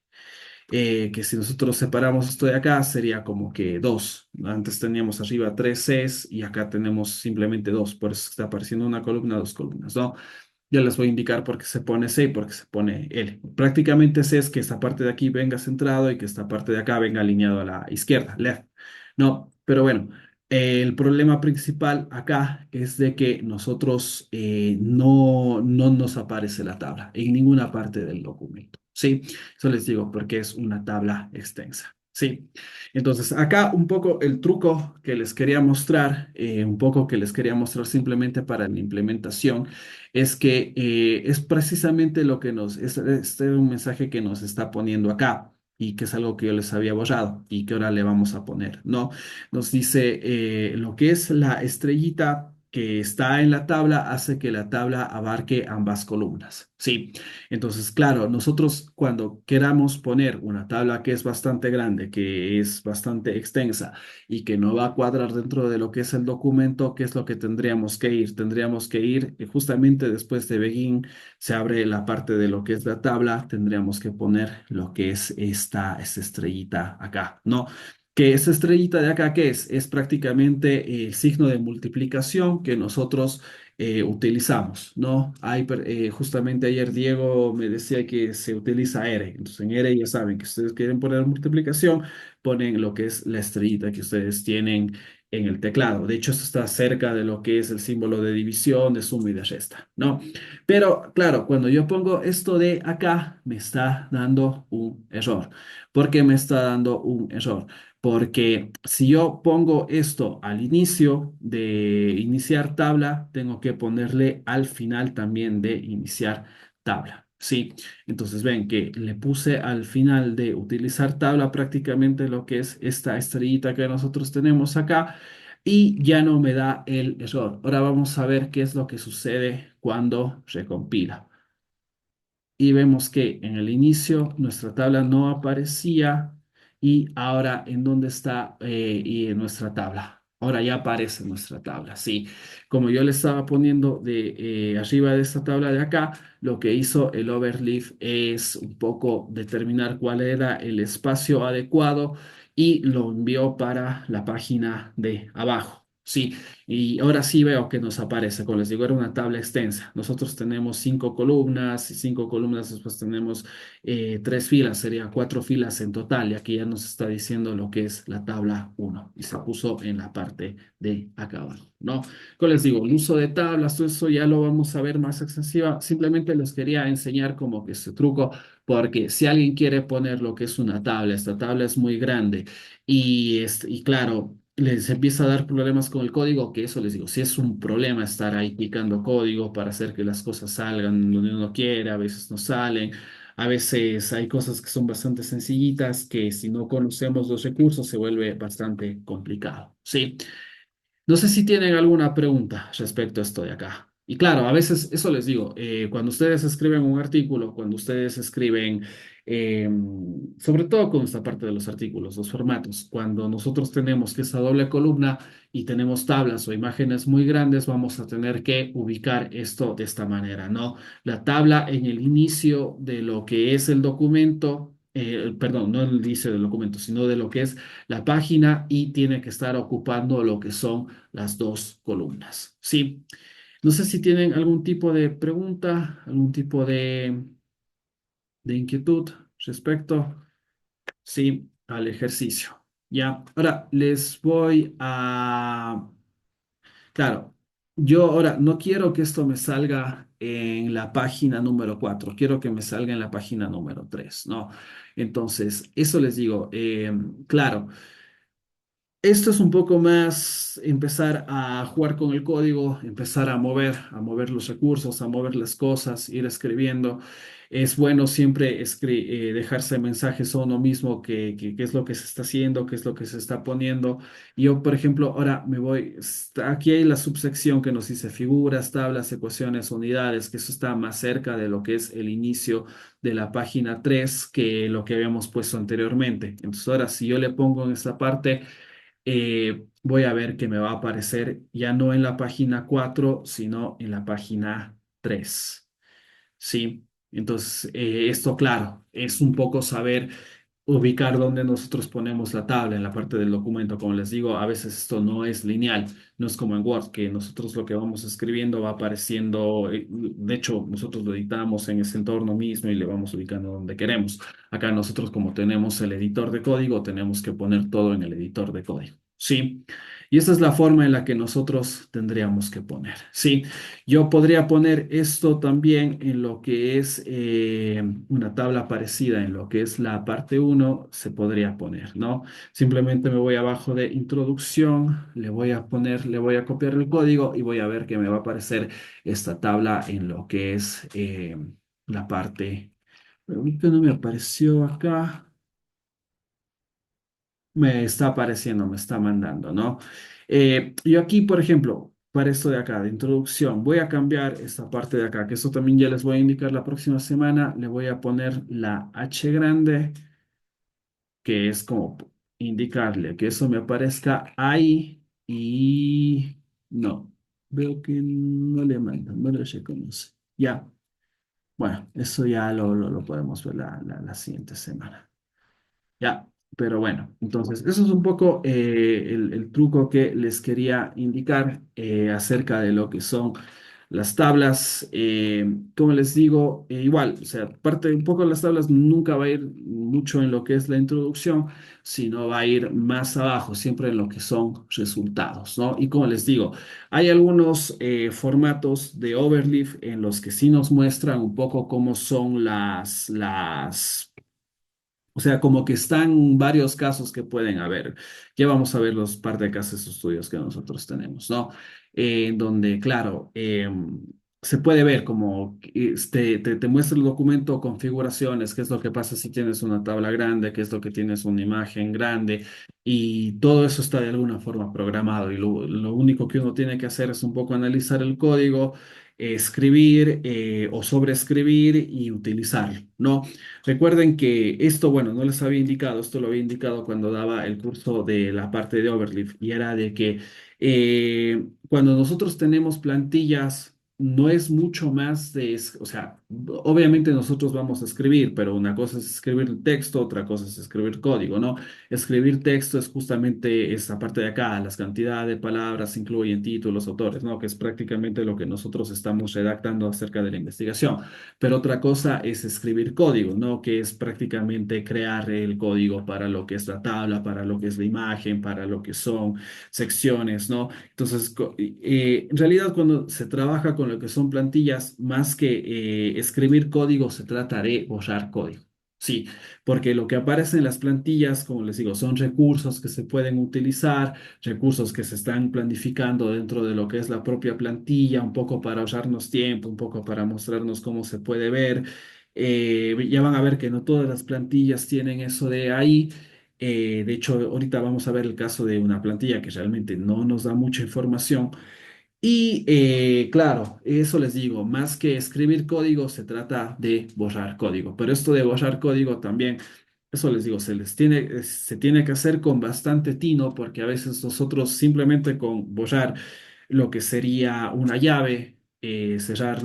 Que si nosotros separamos esto de acá sería como que dos. Antes teníamos arriba tres Cs y acá tenemos simplemente dos, por eso está apareciendo una columna, dos columnas, ¿no? Ya les voy a indicar por qué se pone C y por qué se pone L. Prácticamente C es que esta parte de aquí venga centrado y que esta parte de acá venga alineado a la izquierda, left. No, pero bueno, el problema principal acá es de que nosotros no nos aparece la tabla en ninguna parte del documento. Sí, eso les digo porque es una tabla extensa. Sí, entonces acá un poco el truco que les quería mostrar, un poco que les quería mostrar simplemente para la implementación es que es precisamente lo que este es un mensaje que nos está poniendo acá y que es algo que yo les había borrado y que ahora le vamos a poner, ¿no? Nos dice lo que es la estrellita que está en la tabla hace que la tabla abarque ambas columnas, ¿sí? Entonces, claro, nosotros cuando queramos poner una tabla que es bastante grande, que es bastante extensa, y que no va a cuadrar dentro de lo que es el documento, ¿qué es lo que tendríamos que ir? Tendríamos que ir justamente después de begin, se abre la parte de lo que es la tabla, tendríamos que poner lo que es esta estrellita acá, ¿no? Que esa estrellita de acá, ¿qué es? Es prácticamente el signo de multiplicación que nosotros utilizamos, ¿no? Justamente ayer Diego me decía que se utiliza ERE. Entonces en ERE ya saben que si ustedes quieren poner multiplicación, ponen lo que es la estrellita que ustedes tienen en el teclado. De hecho, esto está cerca de lo que es el símbolo de división, de suma y de resta, ¿no? Pero claro, cuando yo pongo esto de acá, me está dando un error. ¿Por qué me está dando un error? Porque si yo pongo esto al inicio de iniciar tabla, tengo que ponerle al final también de iniciar tabla. Sí, entonces ven que le puse al final de utilizar tabla prácticamente lo que es esta estrellita que nosotros tenemos acá y ya no me da el error. Ahora vamos a ver qué es lo que sucede cuando recompila y vemos que en el inicio nuestra tabla no aparecía y ahora en dónde está y en nuestra tabla. Ahora ya aparece nuestra tabla, sí. Como yo le estaba poniendo de arriba de esta tabla de acá, lo que hizo el overleaf es un poco determinar cuál era el espacio adecuado y lo envió para la página de abajo. Sí, y ahora sí veo que nos aparece, como les digo, era una tabla extensa. Nosotros tenemos 5 columnas y 5 columnas, después tenemos 3 filas, sería 4 filas en total. Y aquí ya nos está diciendo lo que es la tabla uno y se puso en la parte de acá abajo, ¿no? Como les digo, el uso de tablas, todo eso ya lo vamos a ver más extensiva. Simplemente les quería enseñar como que este truco, porque si alguien quiere poner lo que es una tabla, esta tabla es muy grande y claro les empieza a dar problemas con el código, que eso les digo, si es un problema estar ahí picando código para hacer que las cosas salgan donde uno quiere, a veces no salen, a veces hay cosas que son bastante sencillitas que si no conocemos los recursos se vuelve bastante complicado, ¿sí? No sé si tienen alguna pregunta respecto a esto de acá. Y claro, a veces, eso les digo, cuando ustedes escriben un artículo, cuando ustedes escriben, eh, sobre todo con esta parte de los artículos, los formatos, cuando nosotros tenemos que esa doble columna y tenemos tablas o imágenes muy grandes, vamos a tener que ubicar esto de esta manera, ¿no? La tabla en el inicio de lo que es el documento. Perdón, no en el inicio del documento, sino de lo que es la página y tiene que estar ocupando lo que son las 2 columnas. Sí, no sé si tienen algún tipo de pregunta, algún tipo de inquietud respecto, sí, al ejercicio. Ya, ahora les voy a, claro, yo ahora no quiero que esto me salga en la página número 4, quiero que me salga en la página número 3, ¿no? Entonces, eso les digo, claro. Esto es un poco más empezar a jugar con el código, empezar a mover los recursos, a mover las cosas, ir escribiendo. Es bueno siempre dejarse mensajes a uno mismo, qué es lo que se está haciendo, qué es lo que se está poniendo. Yo, por ejemplo, ahora me voy, aquí hay la subsección que nos dice figuras, tablas, ecuaciones, unidades, que eso está más cerca de lo que es el inicio de la página 3 que lo que habíamos puesto anteriormente. Entonces, ahora si yo le pongo en esta parte voy a ver que me va a aparecer ya no en la página 4 sino en la página 3. ¿Sí? Entonces, esto, claro, es un poco saber ubicar dónde nosotros ponemos la tabla en la parte del documento. Como les digo, a veces esto no es lineal, no es como en Word, que nosotros lo que vamos escribiendo va apareciendo, de hecho, nosotros lo editamos en ese entorno mismo y le vamos ubicando donde queremos. Acá nosotros, como tenemos el editor de código, tenemos que poner todo en el editor de código. Sí, y esa es la forma en la que nosotros tendríamos que poner. Sí, yo podría poner esto también en lo que es una tabla parecida, en lo que es la parte uno se podría poner, ¿no? Simplemente me voy abajo de introducción, le voy a poner, le voy a copiar el código y voy a ver que me va a aparecer esta tabla en lo que es la parte. Pero ahorita no me apareció acá. Me está apareciendo, me está mandando, ¿no? Yo aquí, por ejemplo, para esto de acá, de introducción, voy a cambiar esta parte de acá, que eso también ya les voy a indicar la próxima semana. Le voy a poner la H grande, que es como indicarle que eso me aparezca ahí y no, veo que no le mandan, no le reconoce. Ya, bueno, eso ya lo podemos ver la siguiente semana. Ya, pero bueno, entonces eso es un poco el truco que les quería indicar acerca de lo que son Las tablas, como les digo, igual, o sea, parte un poco de las tablas nunca va a ir mucho en lo que es la introducción, sino va a ir más abajo, siempre en lo que son resultados, ¿no? Y como les digo, hay algunos formatos de Overleaf en los que sí nos muestran un poco cómo son o sea, como que están varios casos que pueden haber. Ya vamos a ver los par de casos estudios que nosotros tenemos, ¿no? En donde, claro, se puede ver como te muestra el documento configuraciones, qué es lo que pasa si tienes una tabla grande, qué es lo que tienes una imagen grande, y todo eso está de alguna forma programado. Y lo único que uno tiene que hacer es un poco analizar el código, escribir o sobreescribir y utilizarlo, ¿no? Recuerden que esto, bueno, no les había indicado, esto lo había indicado cuando daba el curso de la parte de Overleaf, y era de que cuando nosotros tenemos plantillas, no es mucho más o sea, obviamente nosotros vamos a escribir, pero una cosa es escribir texto, otra cosa es escribir código, ¿no? Escribir texto es justamente esta parte de acá, las cantidades de palabras incluyen títulos, autores, ¿no? Que es prácticamente lo que nosotros estamos redactando acerca de la investigación. Pero otra cosa es escribir código, ¿no? Que es prácticamente crear el código para lo que es la tabla, para lo que es la imagen, para lo que son secciones, ¿no? Entonces, en realidad cuando se trabaja con lo que son plantillas, más que escribir código, se trata de borrar código. Sí, porque lo que aparece en las plantillas, como les digo, son recursos que se pueden utilizar, recursos que se están planificando dentro de lo que es la propia plantilla, un poco para ahorrarnos tiempo, un poco para mostrarnos cómo se puede ver. Ya van a ver que no todas las plantillas tienen eso de ahí. De hecho, ahorita vamos a ver el caso de una plantilla que realmente no nos da mucha información. Y claro, eso les digo, más que escribir código, se trata de borrar código. Pero esto de borrar código también, eso les digo, se tiene que hacer con bastante tino, porque a veces nosotros simplemente con borrar lo que sería una llave, cerrar,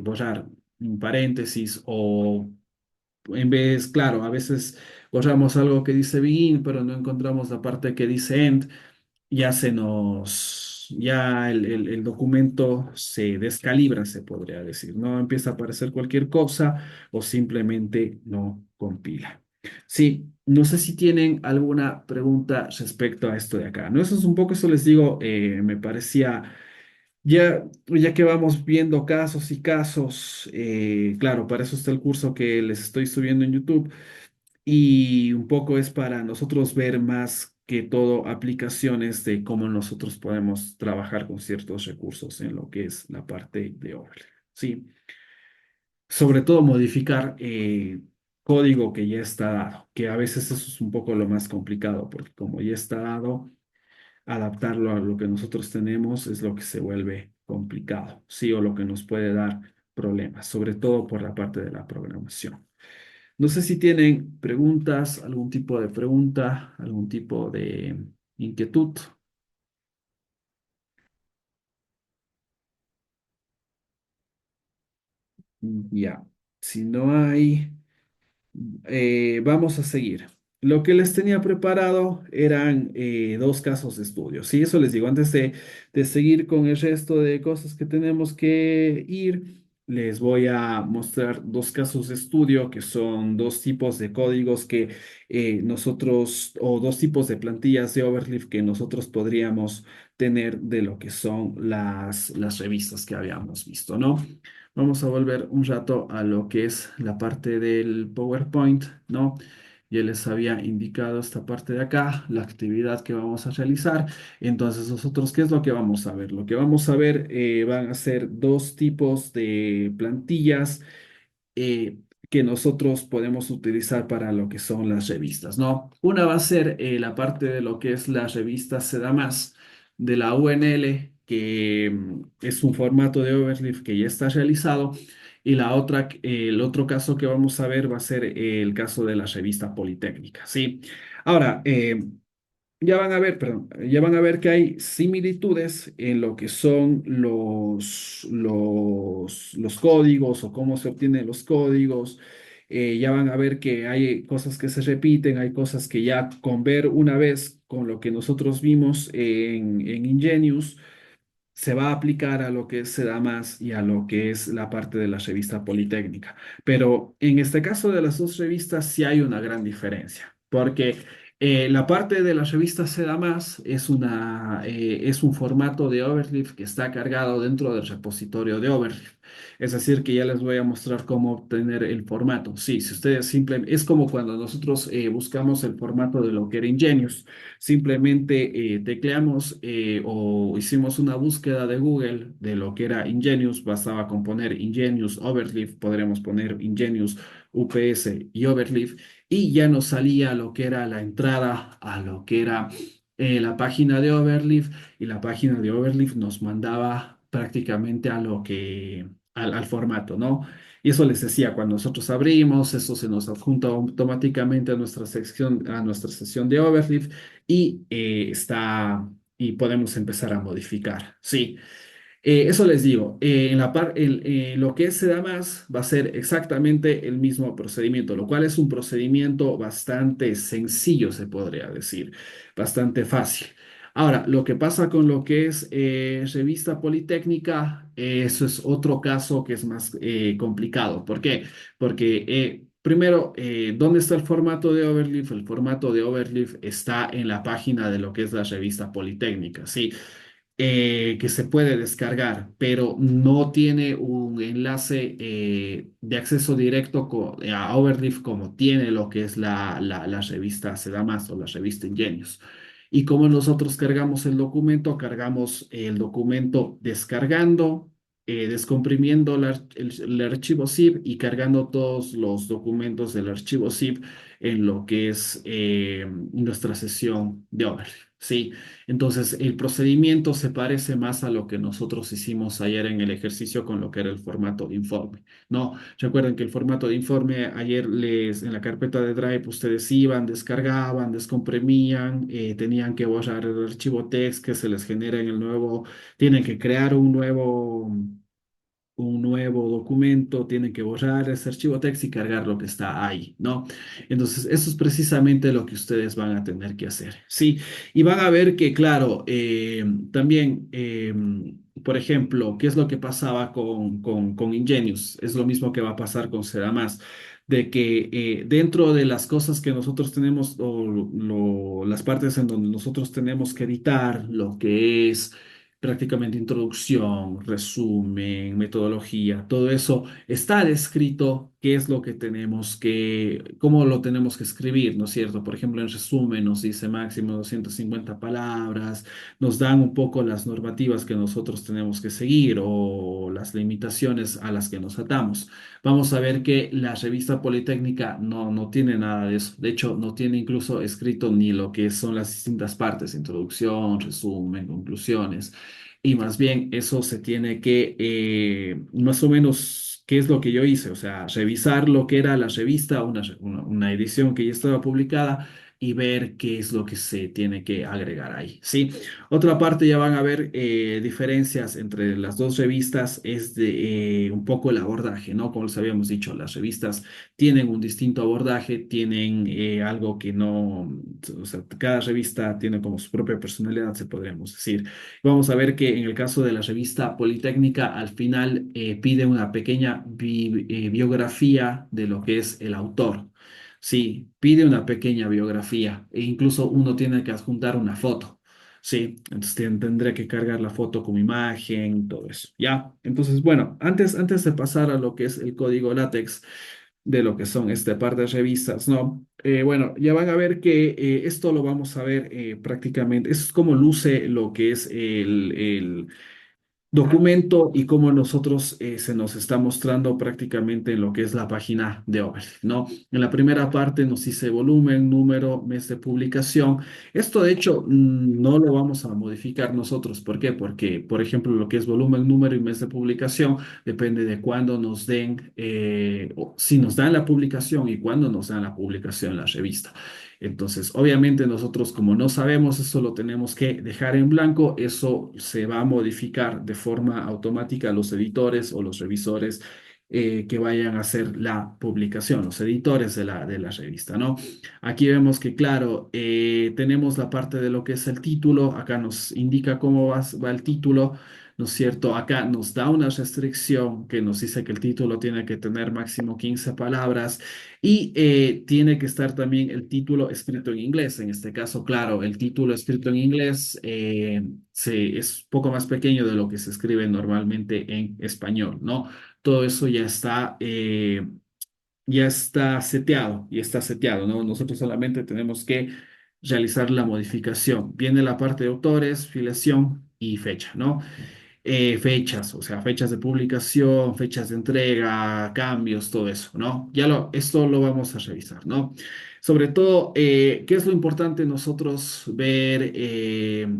borrar un paréntesis, o en vez, claro, a veces borramos algo que dice begin, pero no encontramos la parte que dice end, ya el documento se descalibra, se podría decir, ¿no? Empieza a aparecer cualquier cosa o simplemente no compila. Sí, no sé si tienen alguna pregunta respecto a esto de acá, ¿no? Eso es un poco, eso les digo, me parecía, ya que vamos viendo casos y casos, claro, para eso está el curso que les estoy subiendo en YouTube, y un poco es para nosotros ver más que todo aplicaciones de cómo nosotros podemos trabajar con ciertos recursos en lo que es la parte de Overlay. Sí, sobre todo modificar código que ya está dado, que a veces eso es un poco lo más complicado, porque como ya está dado, adaptarlo a lo que nosotros tenemos es lo que se vuelve complicado, sí, o lo que nos puede dar problemas, sobre todo por la parte de la programación. No sé si tienen preguntas, algún tipo de pregunta, algún tipo de inquietud. Ya, si no hay, vamos a seguir. Lo que les tenía preparado eran dos casos de estudio. Sí, eso les digo, antes de seguir con el resto de cosas que tenemos que ir, les voy a mostrar dos casos de estudio que son dos tipos de códigos que nosotros, o dos tipos de plantillas de Overleaf que nosotros podríamos tener de lo que son las revistas que habíamos visto, ¿no? Vamos a volver un rato a lo que es la parte del PowerPoint, ¿no? Ya les había indicado esta parte de acá, la actividad que vamos a realizar. Entonces, nosotros, ¿qué es lo que vamos a ver? Lo que vamos a ver van a ser dos tipos de plantillas eh, que nosotros podemos utilizar para lo que son las revistas, ¿no? Una va a ser la parte de lo que es la revista Más de la UNL, que es un formato de Overleaf que ya está realizado. Y la otra, el otro caso que vamos a ver va a ser el caso de la revista Politécnica, ¿sí? Ahora, ya van a ver, perdón, ya van a ver que hay similitudes en lo que son los códigos o cómo se obtienen los códigos. Ya van a ver que hay cosas que se repiten, hay cosas que ya con ver una vez con lo que nosotros vimos en Ingenious se va a aplicar a lo que es Más y a lo que es la parte de la revista Politécnica. Pero en este caso de las dos revistas sí hay una gran diferencia, porque la parte de la revista Más es un formato de Overleaf que está cargado dentro del repositorio de Overleaf. Es decir, que ya les voy a mostrar cómo obtener el formato. Sí, si ustedes simplemente, es como cuando nosotros buscamos el formato de lo que era Ingenious. Simplemente tecleamos o hicimos una búsqueda de Google de lo que era Ingenious. Bastaba con poner Ingenious Overleaf, podremos poner Ingenious UPS y Overleaf, y ya nos salía lo que era la entrada a lo que era la página de Overleaf, y la página de Overleaf nos mandaba prácticamente a lo que al formato, ¿no? Y eso les decía, cuando nosotros abrimos, eso se nos adjunta automáticamente a nuestra sesión de Overleaf, y podemos empezar a modificar. Sí. Eso les digo, lo que se da más va a ser exactamente el mismo procedimiento, lo cual es un procedimiento bastante sencillo, se podría decir, bastante fácil. Ahora, lo que pasa con lo que es revista Politécnica, eso es otro caso que es más complicado. ¿Por qué? Porque primero, ¿dónde está el formato de Overleaf? El formato de Overleaf está en la página de lo que es la revista Politécnica, ¿sí? Que se puede descargar, pero no tiene un enlace de acceso directo a Overleaf como tiene lo que es la revista Más o la revista Ingenios. Y como nosotros cargamos el documento descargando, descomprimiendo el archivo zip y cargando todos los documentos del archivo zip en lo que es nuestra sesión de Overleaf. Sí. Entonces, el procedimiento se parece más a lo que nosotros hicimos ayer en el ejercicio con lo que era el formato de informe. No, recuerden que el formato de informe ayer en la carpeta de Drive ustedes iban, descargaban, descomprimían, tenían que borrar el archivo text que se les genera en el nuevo, tienen que crear un nuevo documento, tienen que borrar ese archivo text y cargar lo que está ahí, ¿no? Entonces, eso es precisamente lo que ustedes van a tener que hacer, ¿sí? Y van a ver que, claro, también, por ejemplo, ¿qué es lo que pasaba con Ingenious? Es lo mismo que va a pasar con Más, de que dentro de las cosas que nosotros tenemos, o las partes en donde nosotros tenemos que editar, lo que es prácticamente introducción, resumen, metodología, todo eso está descrito, qué es lo que cómo lo tenemos que escribir, ¿no es cierto? Por ejemplo, en resumen nos dice máximo 250 palabras, nos dan un poco las normativas que nosotros tenemos que seguir o las limitaciones a las que nos atamos. Vamos a ver que la revista Politécnica no tiene nada de eso. De hecho, no tiene incluso escrito ni lo que son las distintas partes, introducción, resumen, conclusiones. Y más bien eso se tiene que, más o menos, ¿qué es lo que yo hice? O sea, revisar lo que era la revista, una edición que ya estaba publicada, y ver qué es lo que se tiene que agregar ahí, ¿sí? Otra parte, ya van a ver diferencias entre las dos revistas, es de un poco el abordaje, ¿no? Como les habíamos dicho, las revistas tienen un distinto abordaje, tienen algo que no, o sea, cada revista tiene como su propia personalidad, se podríamos decir. Vamos a ver que en el caso de la revista Politécnica, al final pide una pequeña biografía de lo que es el autor. Sí, pide una pequeña biografía e incluso uno tiene que adjuntar una foto. Sí, entonces tendré que cargar la foto con imagen, todo eso. Ya, entonces, bueno, antes de pasar a lo que es el código LaTeX de lo que son este par de revistas, ¿no? Bueno, ya van a ver que esto lo vamos a ver prácticamente, eso es como luce lo que es el documento y cómo nosotros se nos está mostrando prácticamente en lo que es la página de Overleaf, ¿no? En la primera parte nos dice volumen, número, mes de publicación. Esto de hecho no lo vamos a modificar nosotros. ¿Por qué? Porque, por ejemplo, lo que es volumen, número y mes de publicación depende de cuándo nos den, o si nos dan la publicación y cuándo nos dan la publicación en la revista. Entonces, obviamente nosotros como no sabemos, eso lo tenemos que dejar en blanco, eso se va a modificar de forma automática a los editores o los revisores que vayan a hacer la publicación, los editores de la revista, ¿no? Aquí vemos que, claro, tenemos la parte de lo que es el título, acá nos indica cómo va el título, ¿no es cierto? Acá nos da una restricción que nos dice que el título tiene que tener máximo 15 palabras y tiene que estar también el título escrito en inglés. En este caso, claro, el título escrito en inglés es poco más pequeño de lo que se escribe normalmente en español, ¿no? Todo eso ya está seteado, y está seteado, ¿no? Nosotros solamente tenemos que realizar la modificación. Viene la parte de autores, filiación y fecha, ¿no? Fechas, o sea, fechas de publicación, fechas de entrega, cambios, todo eso, ¿no? Esto lo vamos a revisar, ¿no? Sobre todo, ¿qué es lo importante nosotros ver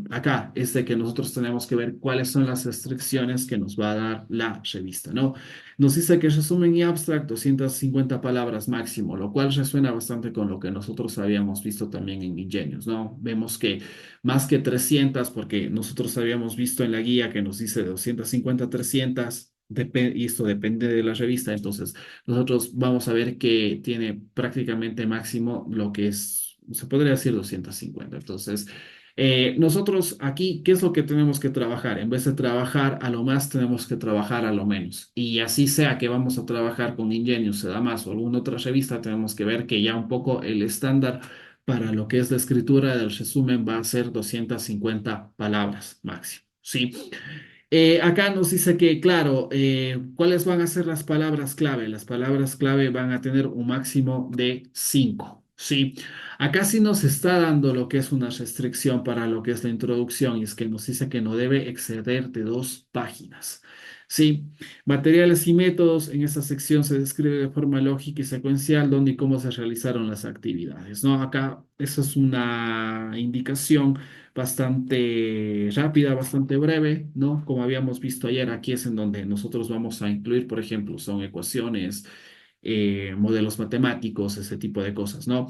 acá? Es de que nosotros tenemos que ver cuáles son las restricciones que nos va a dar la revista, ¿no? Nos dice que resumen y abstract 250 palabras máximo, lo cual resuena bastante con lo que nosotros habíamos visto también en Ingenious, ¿no? Vemos que más que 300, porque nosotros habíamos visto en la guía que nos dice de 250 a 300, y esto depende de la revista, entonces nosotros vamos a ver que tiene prácticamente máximo lo que es, se podría decir 250. Entonces, nosotros aquí, ¿qué es lo que tenemos que trabajar? En vez de trabajar a lo más, tenemos que trabajar a lo menos. Y así sea que vamos a trabajar con Ingenious, se da más o alguna otra revista, tenemos que ver que ya un poco el estándar para lo que es la escritura del resumen va a ser 250 palabras máximo. Sí. Acá nos dice que, claro, ¿cuáles van a ser las palabras clave? Las palabras clave van a tener un máximo de 5. Sí. Acá sí nos está dando lo que es una restricción para lo que es la introducción y es que nos dice que no debe exceder de 2 páginas. Sí. Materiales y métodos. En esta sección se describe de forma lógica y secuencial dónde y cómo se realizaron las actividades, ¿no? Acá eso es una indicación bastante rápida, bastante breve, ¿no? Como habíamos visto ayer, aquí es en donde nosotros vamos a incluir, por ejemplo, son ecuaciones, modelos matemáticos, ese tipo de cosas, ¿no?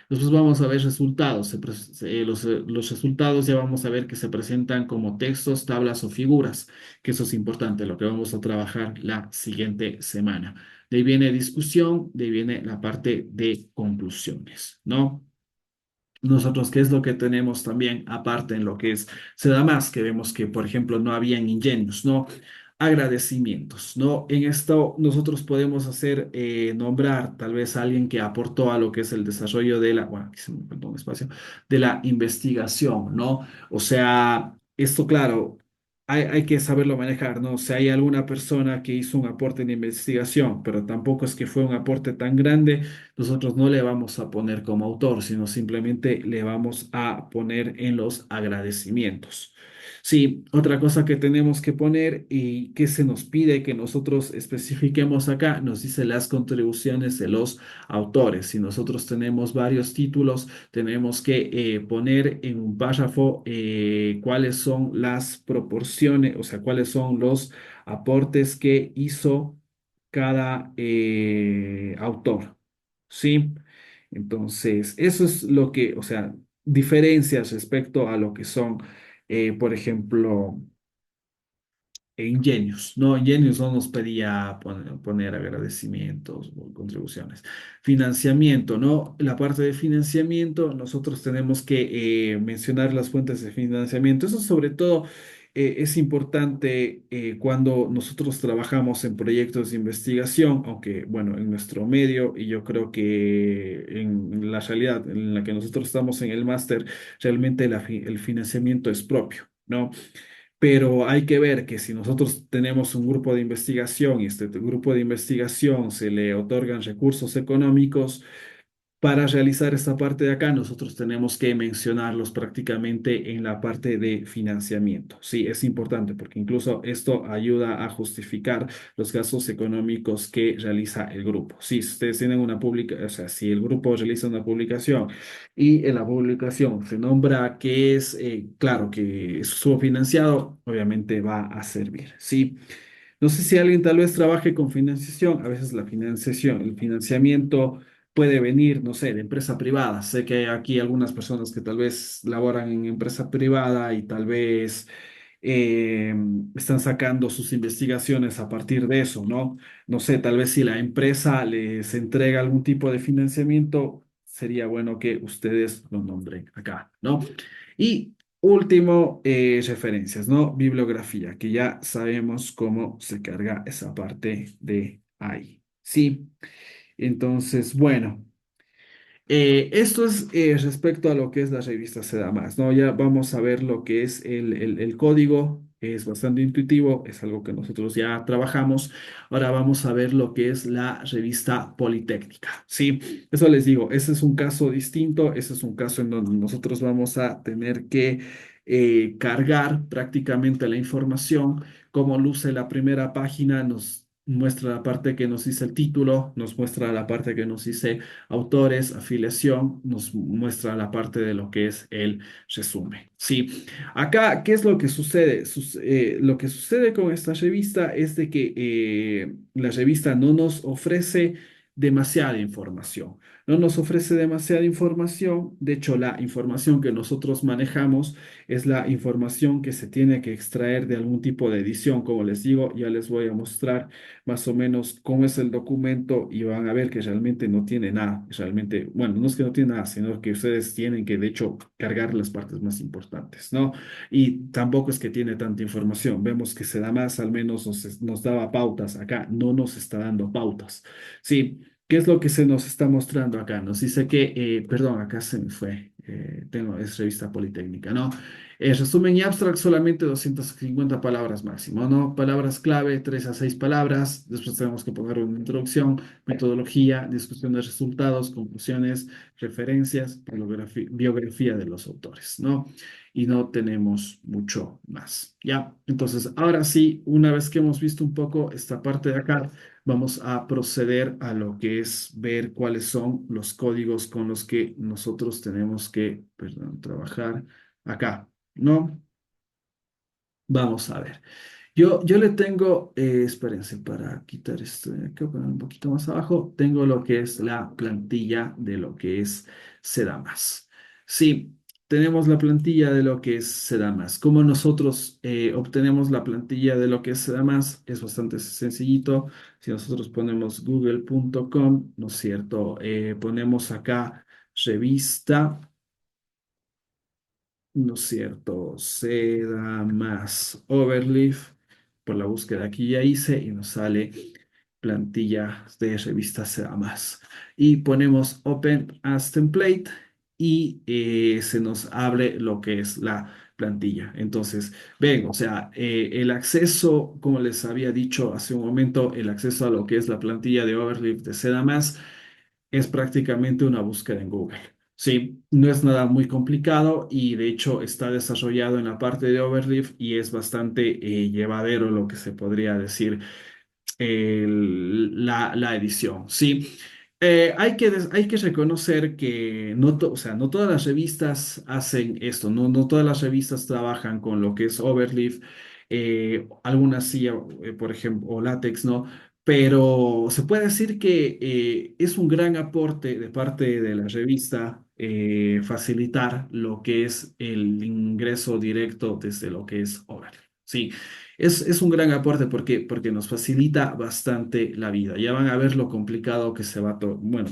Después vamos a ver resultados. Los resultados ya vamos a ver que se presentan como textos, tablas o figuras, que eso es importante, lo que vamos a trabajar la siguiente semana. De ahí viene discusión, de ahí viene la parte de conclusiones, ¿no? Nosotros, ¿qué es lo que tenemos también aparte en lo que es se da más? Que vemos que, por ejemplo, no habían ingenios, ¿no? Agradecimientos, ¿no? En esto nosotros podemos hacer, nombrar tal vez a alguien que aportó a lo que es el desarrollo de bueno, aquí se me faltó un espacio, de la investigación, ¿no? O sea, esto, claro, hay que saberlo manejar, ¿no? Si hay alguna persona que hizo un aporte en investigación, pero tampoco es que fue un aporte tan grande, nosotros no le vamos a poner como autor, sino simplemente le vamos a poner en los agradecimientos. Sí, otra cosa que tenemos que poner y que se nos pide que nosotros especifiquemos acá, nos dice las contribuciones de los autores. Si nosotros tenemos varios títulos, tenemos que poner en un párrafo cuáles son las proporciones, o sea, cuáles son los aportes que hizo cada autor. ¿Sí? Entonces, eso es lo que, o sea, diferencias respecto a lo que son, por ejemplo, Ingenious, ¿no? Ingenious no nos pedía poner agradecimientos o contribuciones. Financiamiento, ¿no? La parte de financiamiento, nosotros tenemos que mencionar las fuentes de financiamiento. Eso sobre todo es importante cuando nosotros trabajamos en proyectos de investigación, aunque, bueno, en nuestro medio, y yo creo que en la realidad en la que nosotros estamos en el máster, realmente el financiamiento es propio, ¿no? Pero hay que ver que si nosotros tenemos un grupo de investigación y este grupo de investigación se le otorgan recursos económicos, para realizar esta parte de acá, nosotros tenemos que mencionarlos prácticamente en la parte de financiamiento. Sí, es importante porque incluso esto ayuda a justificar los gastos económicos que realiza el grupo. Si ustedes tienen una o sea, si el grupo realiza una publicación y en la publicación se nombra que es, claro, que estuvo financiado, obviamente va a servir. Sí. No sé si alguien tal vez trabaje con financiación. A veces la financiación, el financiamiento puede venir, no sé, de empresa privada. Sé que hay aquí algunas personas que tal vez laboran en empresa privada y tal vez eh, están sacando sus investigaciones a partir de eso, ¿no? No sé, tal vez si la empresa les entrega algún tipo de financiamiento, sería bueno que ustedes lo nombren acá, ¿no? Y Último, referencias, ¿no? Bibliografía, que ya sabemos cómo se carga esa parte de ahí. Sí, entonces, bueno. Esto es respecto a lo que es la revista Seda Más, ¿no? Ya vamos a ver lo que es el código, es bastante intuitivo, es algo que nosotros ya trabajamos. Ahora vamos a ver lo que es la revista Politécnica, ¿sí? Eso les digo, ese es un caso distinto, ese es un caso en donde nosotros vamos a tener que cargar prácticamente la información, como luce la primera página, nos muestra la parte que nos dice el título, nos muestra la parte que nos dice autores, afiliación, nos muestra la parte de lo que es el resumen. Sí, acá, ¿qué es lo que sucede? Lo que sucede con esta revista es de que la revista no nos ofrece demasiada información. No nos ofrece demasiada información. De hecho, la información que nosotros manejamos es la información que se tiene que extraer de algún tipo de edición. Como les digo, ya les voy a mostrar más o menos cómo es el documento y van a ver que realmente no tiene nada. Realmente, bueno, no es que no tiene nada, sino que ustedes tienen que, de hecho, cargar las partes más importantes, ¿no? Y tampoco es que tiene tanta información. Vemos que se da más, al menos nos daba pautas. Acá no nos está dando pautas. Sí. ¿Qué es lo que se nos está mostrando acá? Nos dice que, perdón, acá se me fue, es revista Politécnica, ¿no? Resumen y abstract solamente 250 palabras máximo, ¿no? Palabras clave, 3 a 6 palabras. Después tenemos que poner una introducción, metodología, discusión de resultados, conclusiones, referencias, biografía de los autores, ¿no? Y no tenemos mucho más, ¿ya? Entonces, ahora sí, una vez que hemos visto un poco esta parte de acá, vamos a proceder a lo que es ver cuáles son los códigos con los que nosotros tenemos que, perdón, trabajar acá. ¿No? Vamos a ver. Yo le tengo, espérense, para quitar esto de acá, poner un poquito más abajo, tengo lo que es la plantilla de lo que es Sedamas. Sí, tenemos la plantilla de lo que es Sedamas. ¿Cómo nosotros obtenemos la plantilla de lo que es Sedamas? Es bastante sencillito. Si nosotros ponemos google.com, ¿no es cierto? Ponemos acá revista. ¿No es cierto? Seda más overleaf. Por la búsqueda aquí ya hice y nos sale plantilla de revista Seda más. Y ponemos Open as Template y se nos abre lo que es la plantilla. Entonces, ven, o sea, el acceso, como les había dicho hace un momento, el acceso a lo que es la plantilla de overleaf de Seda más es prácticamente una búsqueda en Google. Sí, no es nada muy complicado y de hecho está desarrollado en la parte de Overleaf y es bastante llevadero lo que se podría decir la edición. Sí, hay que reconocer que o sea, no todas las revistas hacen esto, no todas las revistas trabajan con lo que es Overleaf, algunas sí, por ejemplo, o látex, ¿no? Pero se puede decir que es un gran aporte de parte de la revista facilitar lo que es el ingreso directo desde lo que es Overleaf. Sí. Es un gran aporte porque nos facilita bastante la vida. Ya van a ver lo complicado que se va a bueno,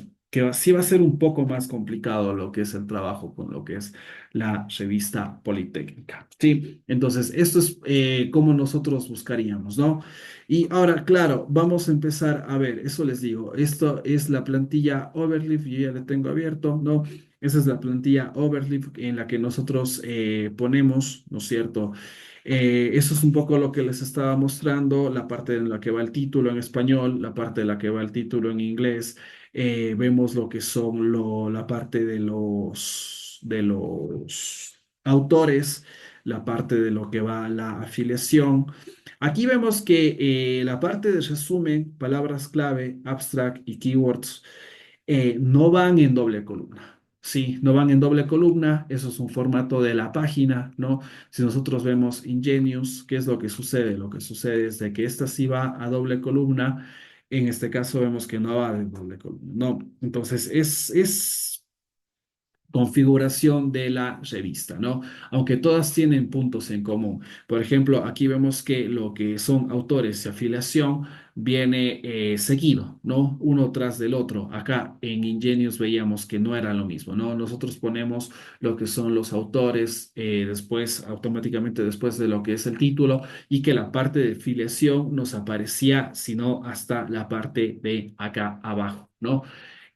sí va a ser un poco más complicado lo que es el trabajo con lo que es la revista Politécnica. Sí, entonces esto es como nosotros buscaríamos, ¿no? Y ahora, claro, vamos a empezar a ver, eso les digo, esto es la plantilla Overleaf, yo ya le tengo abierto, ¿no? Esa es la plantilla Overleaf en la que nosotros ponemos, ¿no es cierto? Eso es un poco lo que les estaba mostrando, la parte en la que va el título en español, la parte de la que va el título en inglés. Vemos lo que son la parte de los autores, la parte de lo que va la afiliación. Aquí vemos que la parte de resumen, palabras clave, abstract y keywords no van en doble columna. Sí, no van en doble columna, eso es un formato de la página, ¿no? Si nosotros vemos Ingenious, ¿qué es lo que sucede? Lo que sucede es de que esta sí va a doble columna, en este caso vemos que no va de doble columna, ¿no? Entonces, configuración de la revista, ¿no? Aunque todas tienen puntos en común. Por ejemplo, aquí vemos que lo que son autores y afiliación viene seguido, ¿no? Uno tras del otro. Acá en Ingenious veíamos que no era lo mismo, ¿no? Nosotros ponemos lo que son los autores después, automáticamente después de lo que es el título y que la parte de afiliación nos aparecía, sino hasta la parte de acá abajo, ¿no?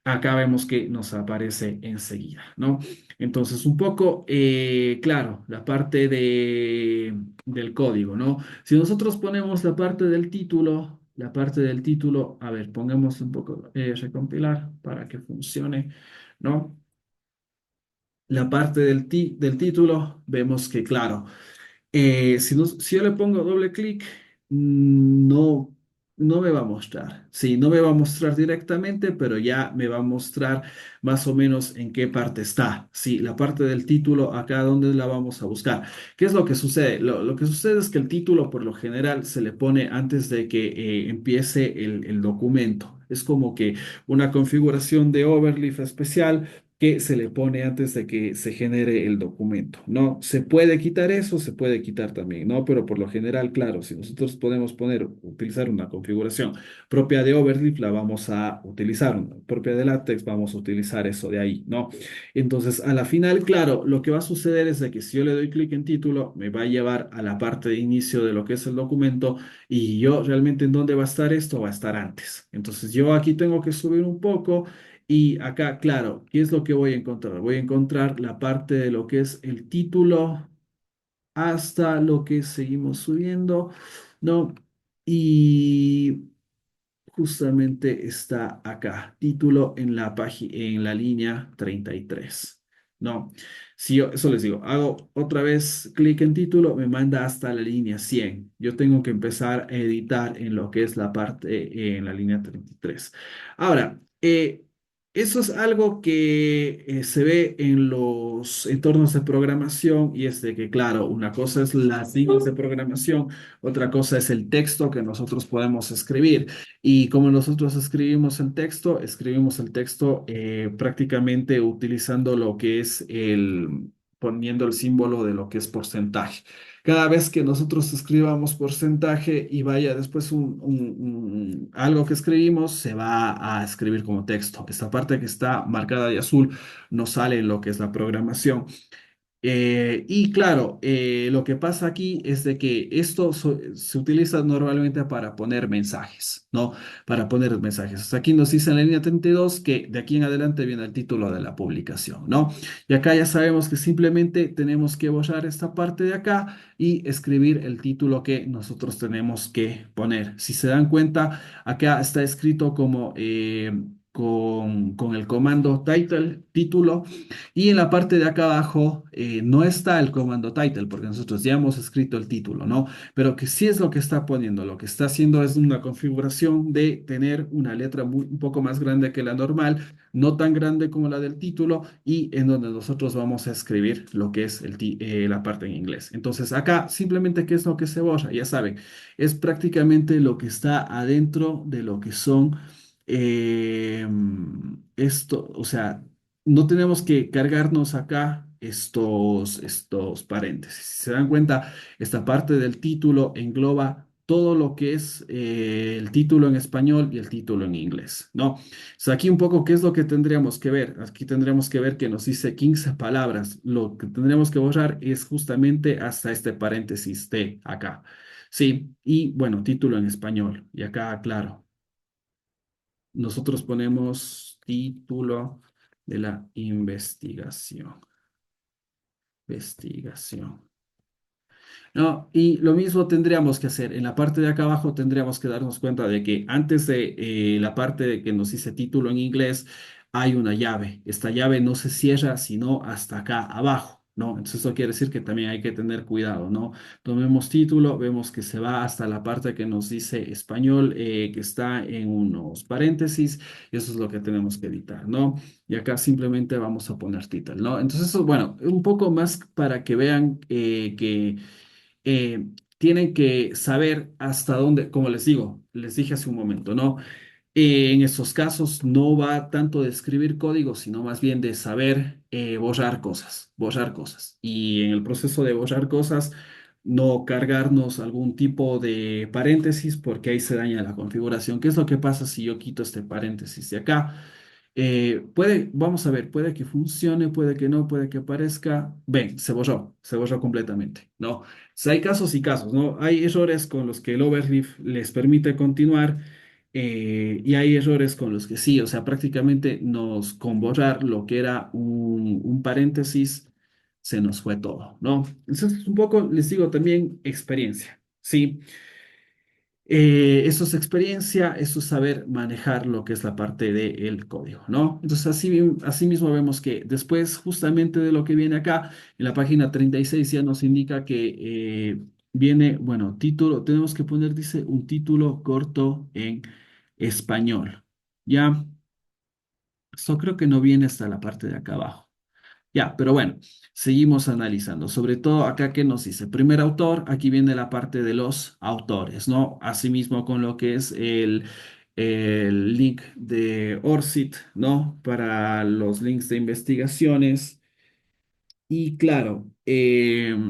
Acá vemos que nos aparece enseguida, ¿no? Entonces, un poco, claro, la parte del código, ¿no? Si nosotros ponemos la parte del título, a ver, pongamos un poco, recompilar para que funcione, ¿no? La parte del título, vemos que, claro, si yo le pongo doble clic, no, no me va a mostrar. Sí, no me va a mostrar directamente, pero ya me va a mostrar más o menos en qué parte está. Sí, la parte del título, acá donde la vamos a buscar. ¿Qué es lo que sucede? Lo que sucede es que el título por lo general se le pone antes de que empiece el documento. Es como que una configuración de overleaf especial que se le pone antes de que se genere el documento, ¿no? Se puede quitar eso, se puede quitar también, ¿no? Pero por lo general, claro, si nosotros podemos utilizar una configuración propia de Overleaf, la vamos a utilizar, una propia de LaTeX, vamos a utilizar eso de ahí, ¿no? Entonces, a la final, claro, lo que va a suceder es de que si yo le doy clic en título, me va a llevar a la parte de inicio de lo que es el documento y yo realmente en dónde va a estar esto, va a estar antes. Entonces, yo aquí tengo que subir un poco. Y acá, claro, ¿qué es lo que voy a encontrar? Voy a encontrar la parte de lo que es el título hasta lo que seguimos subiendo, ¿no? Y justamente está acá, título en la página, en la línea 33, ¿no? Si yo, eso les digo, hago otra vez clic en título, me manda hasta la línea 100. Yo tengo que empezar a editar en lo que es la parte, en la línea 33. Ahora, eso es algo que se ve en los entornos de programación y es de que, claro, una cosa es las líneas de programación, otra cosa es el texto que nosotros podemos escribir. Y como nosotros escribimos el texto prácticamente utilizando lo que es poniendo el símbolo de lo que es porcentaje. Cada vez que nosotros escribamos porcentaje y vaya después algo que escribimos, se va a escribir como texto. Esta parte que está marcada de azul no sale en lo que es la programación. Y claro, lo que pasa aquí es de que se utiliza normalmente para poner mensajes, ¿no? Para poner mensajes. Hasta aquí nos dice en la línea 32 que de aquí en adelante viene el título de la publicación, ¿no? Y acá ya sabemos que simplemente tenemos que borrar esta parte de acá y escribir el título que nosotros tenemos que poner. Si se dan cuenta, acá está escrito como con el comando title, título. Y en la parte de acá abajo no está el comando title porque nosotros ya hemos escrito el título, ¿no? Pero que sí es lo que está poniendo. Lo que está haciendo es una configuración de tener una letra un poco más grande que la normal, no tan grande como la del título y en donde nosotros vamos a escribir lo que es la parte en inglés. Entonces acá simplemente qué es lo que se borra, ya saben, es prácticamente lo que está adentro de lo que son esto, o sea, no tenemos que cargarnos acá estos paréntesis. Si se dan cuenta, esta parte del título engloba todo lo que es el título en español y el título en inglés, ¿no? O sea, aquí un poco, ¿qué es lo que tendríamos que ver? Aquí tendríamos que ver que nos dice 15 palabras. Lo que tendríamos que borrar es justamente hasta este paréntesis de acá. Sí, y bueno, título en español. Y acá, claro, nosotros ponemos título de la investigación. Investigación. No, y lo mismo tendríamos que hacer. En la parte de acá abajo tendríamos que darnos cuenta de que antes de la parte de que nos dice título en inglés, hay una llave. Esta llave no se cierra sino hasta acá abajo, ¿no? Entonces eso quiere decir que también hay que tener cuidado, ¿no? Tomemos título, vemos que se va hasta la parte que nos dice español, que está en unos paréntesis, y eso es lo que tenemos que editar, ¿no? Y acá simplemente vamos a poner title, ¿no? Entonces eso, bueno, un poco más para que vean que tienen que saber hasta dónde, como les digo, les dije hace un momento, ¿no? En estos casos no va tanto de escribir código, sino más bien de saber borrar cosas, borrar cosas. Y en el proceso de borrar cosas, no cargarnos algún tipo de paréntesis porque ahí se daña la configuración. ¿Qué es lo que pasa si yo quito este paréntesis de acá? Vamos a ver, puede que funcione, puede que no, puede que aparezca. Ven, se borró completamente, ¿no? Si hay casos y casos, ¿no? Hay errores con los que el overleaf les permite continuar y hay errores con los que sí, o sea, prácticamente con borrar lo que era un paréntesis, se nos fue todo, ¿no? Entonces, un poco, les digo también experiencia, ¿sí? Eso es experiencia, eso es saber manejar lo que es la parte del código, ¿no? Entonces, así mismo vemos que después, justamente de lo que viene acá, en la página 36 ya nos indica que viene, bueno, título, tenemos que poner, dice, un título corto en español, ¿ya? Esto creo que no viene hasta la parte de acá abajo. Ya, pero bueno, seguimos analizando. Sobre todo acá que nos dice, primer autor, aquí viene la parte de los autores, ¿no? Asimismo con lo que es el link de ORCID, ¿no? Para los links de investigaciones. Y claro, eso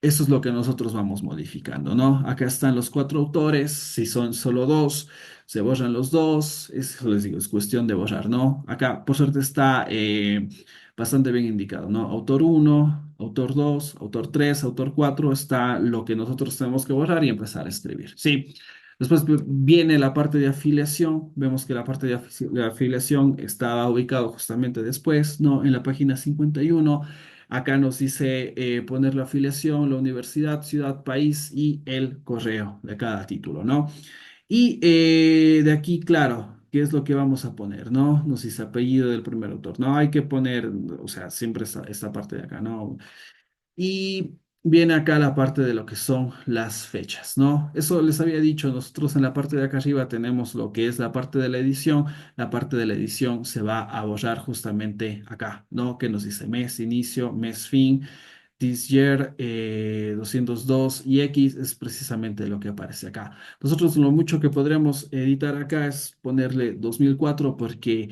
es lo que nosotros vamos modificando, ¿no? Acá están los cuatro autores, si son solo dos, se borran los dos, eso les digo, es cuestión de borrar, ¿no? Acá, por suerte, está bastante bien indicado, ¿no? Autor uno, autor 2, autor 3, autor 4, está lo que nosotros tenemos que borrar y empezar a escribir, ¿sí? Después viene la parte de afiliación, vemos que la parte de afiliación está ubicado justamente después, ¿no? En la página 51. Acá nos dice poner la afiliación, la universidad, ciudad, país y el correo de cada título, ¿no? Y de aquí, claro, ¿qué es lo que vamos a poner, no? Nos dice apellido del primer autor, ¿no? Hay que poner, o sea, siempre esta parte de acá, ¿no? Y viene acá la parte de lo que son las fechas, ¿no? Eso les había dicho, nosotros en la parte de acá arriba tenemos lo que es la parte de la edición. La parte de la edición se va a borrar justamente acá, ¿no? Que nos dice mes inicio, mes fin. This year 202 y X es precisamente lo que aparece acá. Nosotros lo mucho que podremos editar acá es ponerle 2004 porque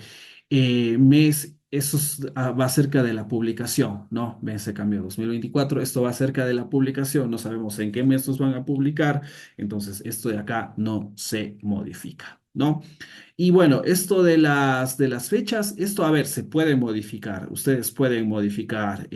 va cerca de la publicación, ¿no? Mes se cambió 2024, esto va cerca de la publicación, no sabemos en qué mes nos van a publicar, entonces esto de acá no se modifica, ¿no? Y bueno, esto de las fechas, esto, a ver, se puede modificar, ustedes pueden modificar,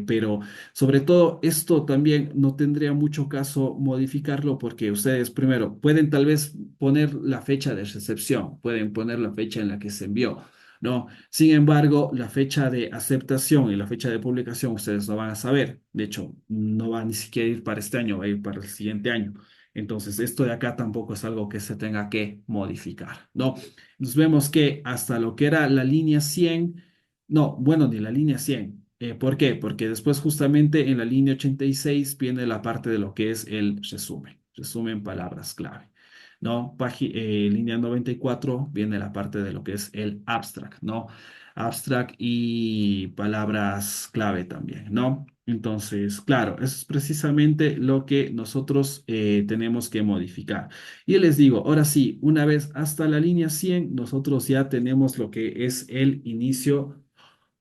pero sobre todo esto también no tendría mucho caso modificarlo porque ustedes primero pueden tal vez poner la fecha de recepción, pueden poner la fecha en la que se envió, ¿no? Sin embargo, la fecha de aceptación y la fecha de publicación ustedes no van a saber, de hecho, no va ni siquiera a ir para este año, va a ir para el siguiente año. Entonces, esto de acá tampoco es algo que se tenga que modificar, ¿no? Nos vemos que hasta lo que era la línea 100, no, bueno, ni la línea 100. ¿Por qué? Porque después justamente en la línea 86 viene la parte de lo que es el resumen palabras clave. ¿No? Línea 94 viene la parte de lo que es el abstract, ¿no? Abstract y palabras clave también, ¿no? Entonces, claro, eso es precisamente lo que nosotros tenemos que modificar. Y les digo, ahora sí, una vez hasta la línea 100, nosotros ya tenemos lo que es el inicio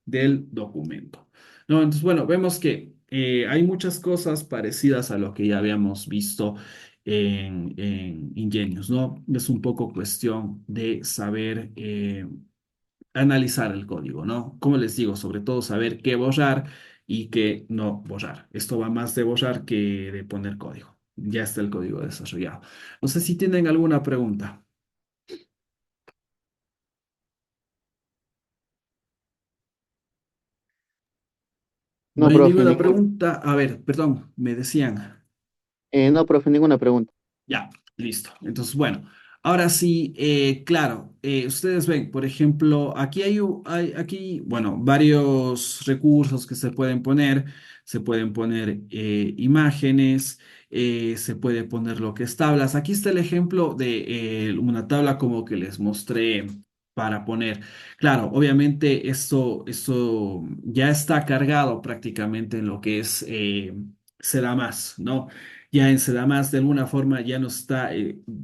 del documento. ¿No? Entonces, bueno, vemos que hay muchas cosas parecidas a lo que ya habíamos visto en Ingenious, ¿no? Es un poco cuestión de saber analizar el código, ¿no? Como les digo, sobre todo saber qué borrar y qué no borrar. Esto va más de borrar que de poner código. Ya está el código desarrollado. No sé si tienen alguna pregunta. No No, hay profe, ninguna ninguna. pregunta. A ver, perdón, me decían. No, profe, ninguna pregunta. Ya, listo. Entonces, bueno, ahora sí, claro, ustedes ven, por ejemplo, aquí aquí, bueno, varios recursos que se pueden poner. Se pueden poner imágenes, se puede poner lo que es tablas. Aquí está el ejemplo de una tabla como que les mostré para poner. Claro, obviamente esto ya está cargado prácticamente en lo que es será más, ¿no? Ya en Sedamás de alguna forma ya no está,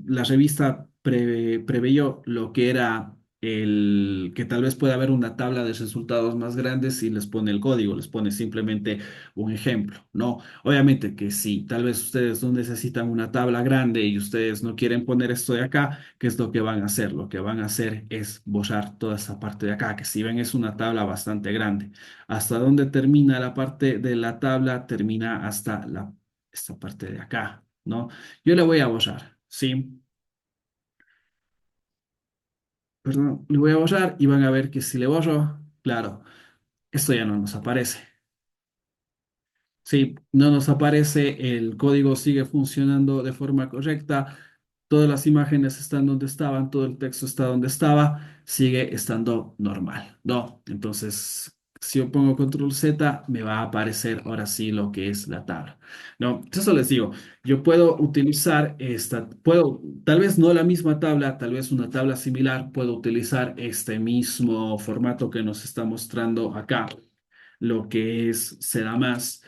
la revista preveyó lo que era el que tal vez pueda haber una tabla de resultados más grandes y les pone el código, les pone simplemente un ejemplo, ¿no? Obviamente que si tal vez ustedes no necesitan una tabla grande y ustedes no quieren poner esto de acá, ¿qué es lo que van a hacer? Lo que van a hacer es borrar toda esa parte de acá, que si ven es una tabla bastante grande. ¿Hasta dónde termina la parte de la tabla? Termina hasta esta parte de acá, ¿no? Yo le voy a borrar, ¿sí? Perdón, le voy a borrar y van a ver que si le borro, claro, esto ya no nos aparece. Sí, no nos aparece, el código sigue funcionando de forma correcta, todas las imágenes están donde estaban, todo el texto está donde estaba, sigue estando normal, ¿no? Entonces, si yo pongo control Z, me va a aparecer ahora sí lo que es la tabla, ¿no? Eso les digo, yo puedo utilizar tal vez no la misma tabla, tal vez una tabla similar, puedo utilizar este mismo formato que nos está mostrando acá, lo que es Seda más.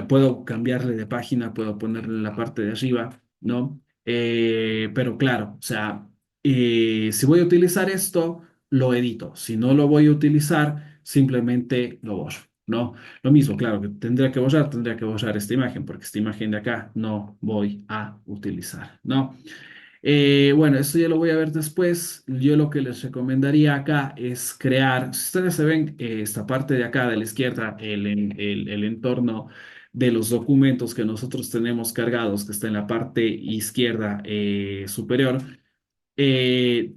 Puedo cambiarle de página, puedo ponerle en la parte de arriba, ¿no? Pero claro, o sea, si voy a utilizar esto, lo edito. Si no lo voy a utilizar, simplemente lo borro, ¿no? Lo mismo, claro, que tendría que borrar esta imagen, porque esta imagen de acá no voy a utilizar, ¿no? Bueno, esto ya lo voy a ver después. Yo lo que les recomendaría acá es crear, si ustedes se ven esta parte de acá de la izquierda, el entorno de los documentos que nosotros tenemos cargados, que está en la parte izquierda superior,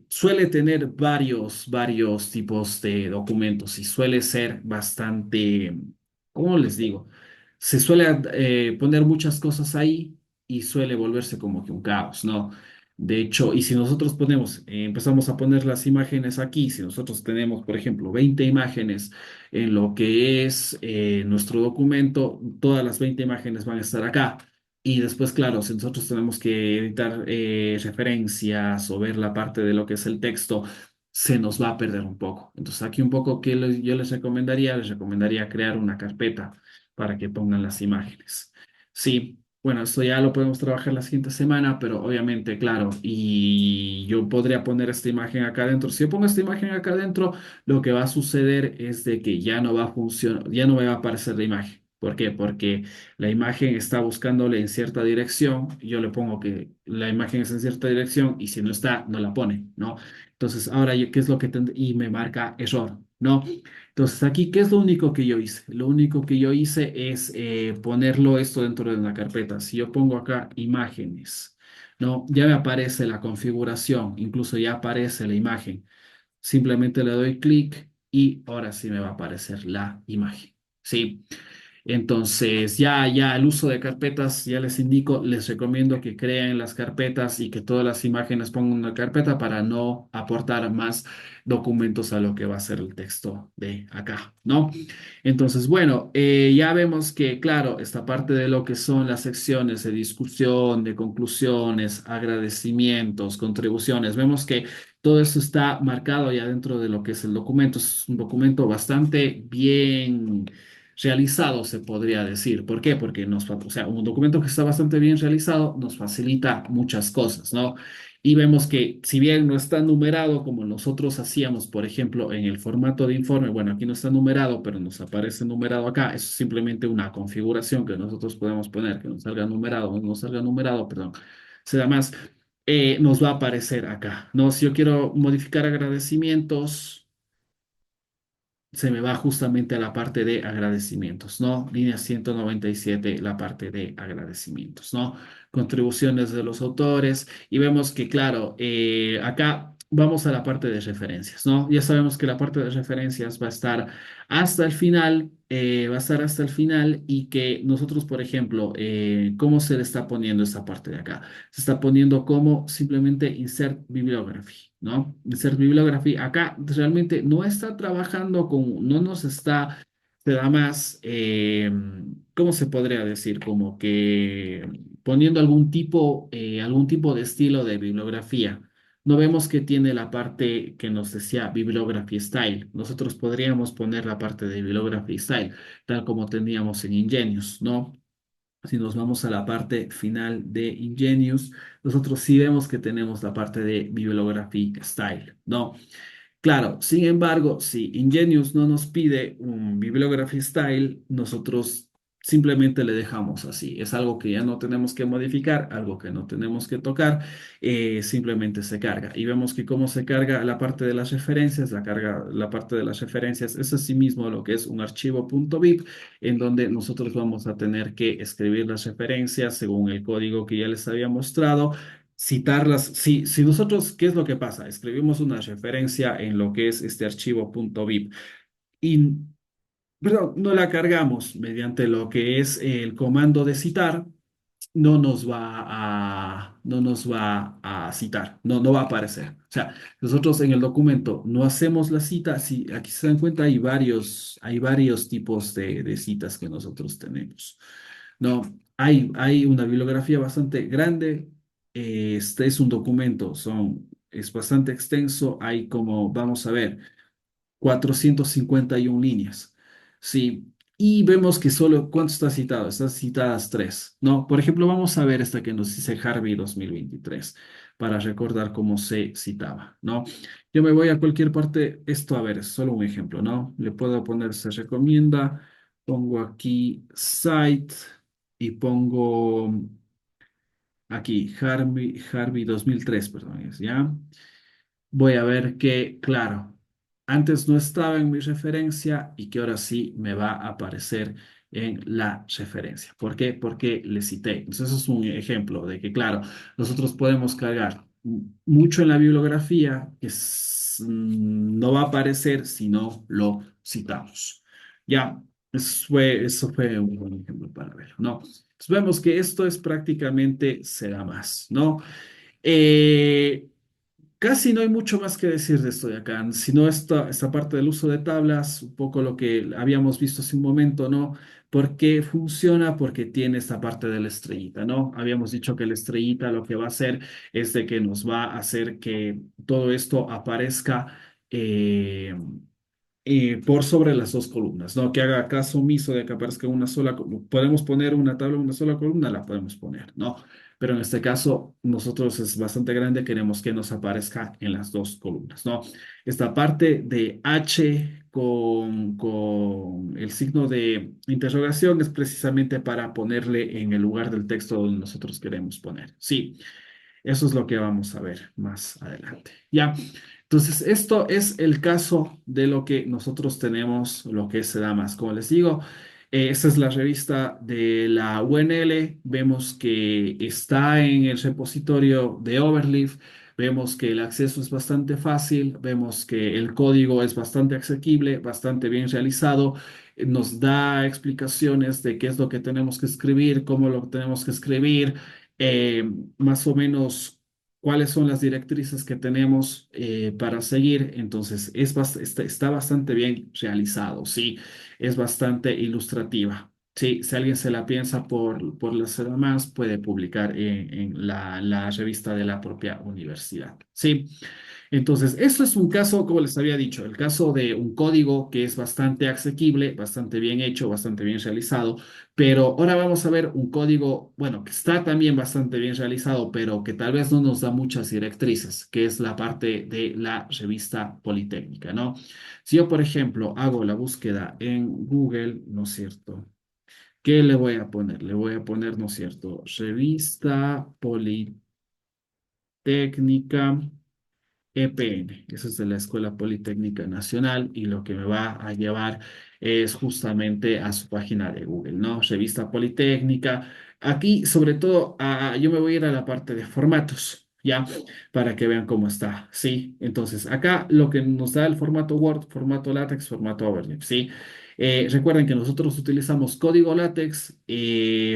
suele tener varios tipos de documentos y suele ser bastante, ¿cómo les digo? Se suele poner muchas cosas ahí y suele volverse como que un caos, ¿no? De hecho, y si nosotros empezamos a poner las imágenes aquí, si nosotros tenemos, por ejemplo, 20 imágenes en lo que es nuestro documento, todas las 20 imágenes van a estar acá. Y después, claro, si nosotros tenemos que editar referencias o ver la parte de lo que es el texto, se nos va a perder un poco. Entonces, aquí un poco que yo les recomendaría crear una carpeta para que pongan las imágenes. Sí, bueno, esto ya lo podemos trabajar la siguiente semana, pero obviamente, claro, y yo podría poner esta imagen acá adentro. Si yo pongo esta imagen acá adentro, lo que va a suceder es de que ya no va a funcionar, ya no me va a aparecer la imagen. ¿Por qué? Porque la imagen está buscándole en cierta dirección, yo le pongo que la imagen es en cierta dirección y si no está, no la pone, ¿no? Entonces, ahora, ¿qué es lo que y me marca error, ¿no? Entonces, aquí, ¿qué es lo único que yo hice? Lo único que yo hice es ponerlo esto dentro de una carpeta. Si yo pongo acá imágenes, ¿no? Ya me aparece la configuración, incluso ya aparece la imagen. Simplemente le doy clic y ahora sí me va a aparecer la imagen, ¿sí? Entonces, ya el uso de carpetas, ya les indico, les recomiendo que creen las carpetas y que todas las imágenes pongan una carpeta para no aportar más documentos a lo que va a ser el texto de acá, ¿no? Entonces, bueno, ya vemos que, claro, esta parte de lo que son las secciones de discusión, de conclusiones, agradecimientos, contribuciones, vemos que todo eso está marcado ya dentro de lo que es el documento. Es un documento bastante bien realizado, se podría decir. ¿Por qué? Porque o sea, un documento que está bastante bien realizado nos facilita muchas cosas, ¿no? Y vemos que si bien no está numerado como nosotros hacíamos, por ejemplo, en el formato de informe, bueno, aquí no está numerado, pero nos aparece numerado acá, eso es simplemente una configuración que nosotros podemos poner, que nos salga numerado o no nos salga numerado, perdón. Se da más, nos va a aparecer acá, ¿no? Si yo quiero modificar agradecimientos, se me va justamente a la parte de agradecimientos, ¿no? Línea 197, la parte de agradecimientos, ¿no? Contribuciones de los autores y vemos que, claro, acá vamos a la parte de referencias, ¿no? Ya sabemos que la parte de referencias va a estar hasta el final, va a estar hasta el final y que nosotros, por ejemplo, ¿cómo se le está poniendo esta parte de acá? Se está poniendo como simplemente insert bibliography, ¿no? Insert bibliography. Acá realmente no está trabajando con, no nos está, te da más, ¿cómo se podría decir? Como que poniendo algún tipo de estilo de bibliografía. No vemos que tiene la parte que nos decía Bibliography Style. Nosotros podríamos poner la parte de Bibliography Style, tal como teníamos en Ingenious, ¿no? Si nos vamos a la parte final de Ingenious, nosotros sí vemos que tenemos la parte de Bibliography Style, ¿no? Claro, sin embargo, si Ingenious no nos pide un Bibliography Style, nosotros simplemente le dejamos así. Es algo que ya no tenemos que modificar, algo que no tenemos que tocar, simplemente se carga. Y vemos que cómo se carga la parte de las referencias, la parte de las referencias es asimismo lo que es un archivo .bib, en donde nosotros vamos a tener que escribir las referencias según el código que ya les había mostrado, citarlas. Si nosotros, ¿qué es lo que pasa? Escribimos una referencia en lo que es este archivo .bib y, perdón, no la cargamos mediante lo que es el comando de citar, no nos va a citar, no va a aparecer. O sea, nosotros en el documento no hacemos la cita. Si aquí se dan cuenta, hay varios tipos de citas que nosotros tenemos. No, hay una bibliografía bastante grande. Este es un documento, es bastante extenso. Hay como, vamos a ver, 451 líneas. Sí, y vemos que solo, ¿cuánto está citado? Están citadas tres, ¿no? Por ejemplo, vamos a ver esta que nos dice Harvey 2023 para recordar cómo se citaba, ¿no? Yo me voy a cualquier parte, esto, a ver, es solo un ejemplo, ¿no? Le puedo poner se recomienda, pongo aquí site y pongo aquí Harvey 2003, perdón, ¿ya? Voy a ver que, claro, antes no estaba en mi referencia y que ahora sí me va a aparecer en la referencia. ¿Por qué? Porque le cité. Entonces, eso es un ejemplo de que, claro, nosotros podemos cargar mucho en la bibliografía que no va a aparecer si no lo citamos. Ya, eso fue un buen ejemplo para verlo, ¿no? Entonces, vemos que esto es prácticamente será más, ¿no? Eh, Casi no hay mucho más que decir de esto de acá, sino esta parte del uso de tablas, un poco lo que habíamos visto hace un momento, ¿no? ¿Por qué funciona? Porque tiene esta parte de la estrellita, ¿no? Habíamos dicho que la estrellita lo que va a hacer es de que nos va a hacer que todo esto aparezca por sobre las dos columnas, ¿no? Que haga caso omiso de que aparezca una sola, podemos poner una tabla en una sola columna, la podemos poner, ¿no? Pero en este caso, nosotros es bastante grande, queremos que nos aparezca en las dos columnas, ¿no? Esta parte de H con el signo de interrogación es precisamente para ponerle en el lugar del texto donde nosotros queremos poner. Sí, eso es lo que vamos a ver más adelante. Ya. Entonces, esto es el caso de lo que nosotros tenemos, lo que se da más. Como les digo, esta es la revista de la UNL. Vemos que está en el repositorio de Overleaf. Vemos que el acceso es bastante fácil. Vemos que el código es bastante asequible, bastante bien realizado. Nos da explicaciones de qué es lo que tenemos que escribir, cómo lo tenemos que escribir, eh, más o menos cuáles son las directrices que tenemos para seguir. Entonces, está bastante bien realizado, sí, es bastante ilustrativa. Sí, si alguien se la piensa por las más, puede publicar en la revista de la propia universidad. Sí. Entonces, esto es un caso, como les había dicho, el caso de un código que es bastante asequible, bastante bien hecho, bastante bien realizado, pero ahora vamos a ver un código, bueno, que está también bastante bien realizado, pero que tal vez no nos da muchas directrices, que es la parte de la revista Politécnica, ¿no? Si yo, por ejemplo, hago la búsqueda en Google, ¿no es cierto? ¿Qué le voy a poner? Le voy a poner, ¿no es cierto? Revista Politécnica. EPN, eso es de la Escuela Politécnica Nacional y lo que me va a llevar es justamente a su página de Google, ¿no? Revista Politécnica. Aquí, sobre todo, yo me voy a ir a la parte de formatos, ¿ya? Para que vean cómo está, ¿sí? Entonces, acá lo que nos da el formato Word, formato LaTeX, formato Overleaf, ¿sí? Recuerden que nosotros utilizamos código LaTeX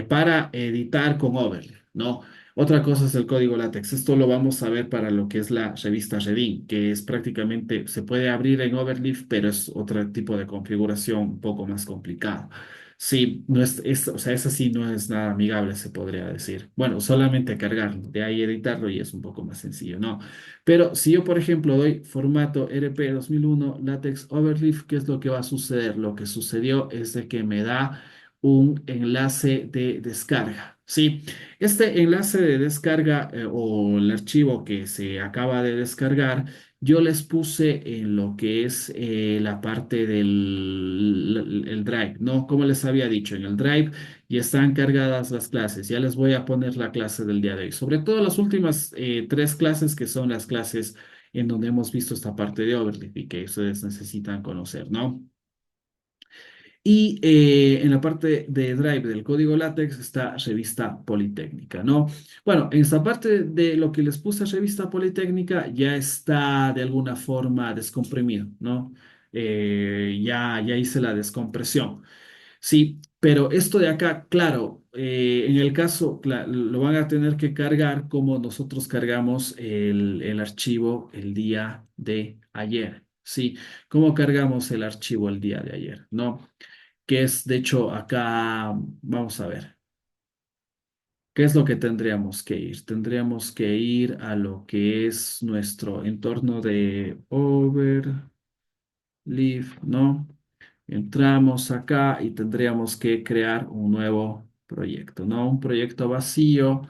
para editar con Overleaf, ¿no? Otra cosa es el código LaTeX. Esto lo vamos a ver para lo que es la revista Redin, que es prácticamente, se puede abrir en Overleaf, pero es otro tipo de configuración un poco más complicada. Sí, no o sea, esa sí no es nada amigable, se podría decir. Bueno, solamente cargarlo, de ahí editarlo y es un poco más sencillo, ¿no? Pero si yo, por ejemplo, doy formato RP 2001 LaTeX Overleaf, ¿qué es lo que va a suceder? Lo que sucedió es de que me da un enlace de descarga. Sí, este enlace de descarga o el archivo que se acaba de descargar, yo les puse en lo que es la parte del el Drive, ¿no? Como les había dicho, en el Drive ya están cargadas las clases. Ya les voy a poner la clase del día de hoy. Sobre todo las últimas tres clases que son las clases en donde hemos visto esta parte de Overleaf y que ustedes necesitan conocer, ¿no? Y en la parte de Drive del código LaTeX está Revista Politécnica, ¿no? Bueno, en esta parte de lo que les puse a Revista Politécnica ya está de alguna forma descomprimido, ¿no? Ya hice la descompresión. Sí, pero esto de acá, claro, en el caso, lo van a tener que cargar como nosotros cargamos el archivo el día de ayer. Sí, ¿cómo cargamos el archivo el día de ayer? ¿No? Que es, de hecho, acá, vamos a ver, ¿qué es lo que tendríamos que ir? Tendríamos que ir a lo que es nuestro entorno de Overleaf, ¿no? Entramos acá y tendríamos que crear un nuevo proyecto, ¿no? Un proyecto vacío,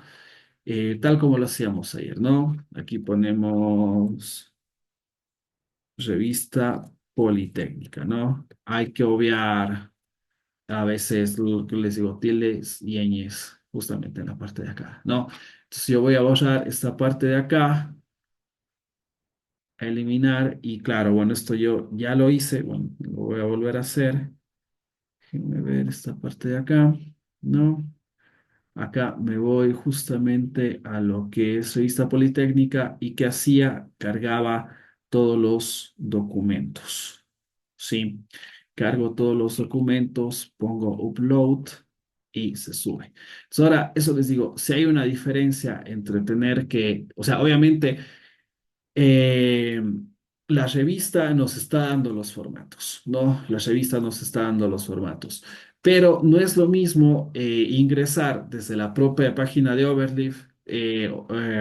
tal como lo hacíamos ayer, ¿no? Aquí ponemos revista Politécnica, ¿no? Hay que obviar a veces lo que les digo, tildes y ñes, justamente en la parte de acá, ¿no? Entonces yo voy a borrar esta parte de acá, a eliminar, y claro, bueno, esto yo ya lo hice, bueno, lo voy a volver a hacer. Déjenme ver esta parte de acá, ¿no? Acá me voy justamente a lo que es revista Politécnica y que hacía, cargaba todos los documentos. Sí, cargo todos los documentos, pongo upload y se sube. Entonces, ahora, eso les digo, si hay una diferencia entre tener que, o sea, obviamente eh, la revista nos está dando los formatos, ¿no? La revista nos está dando los formatos, pero no es lo mismo ingresar desde la propia página de Overleaf,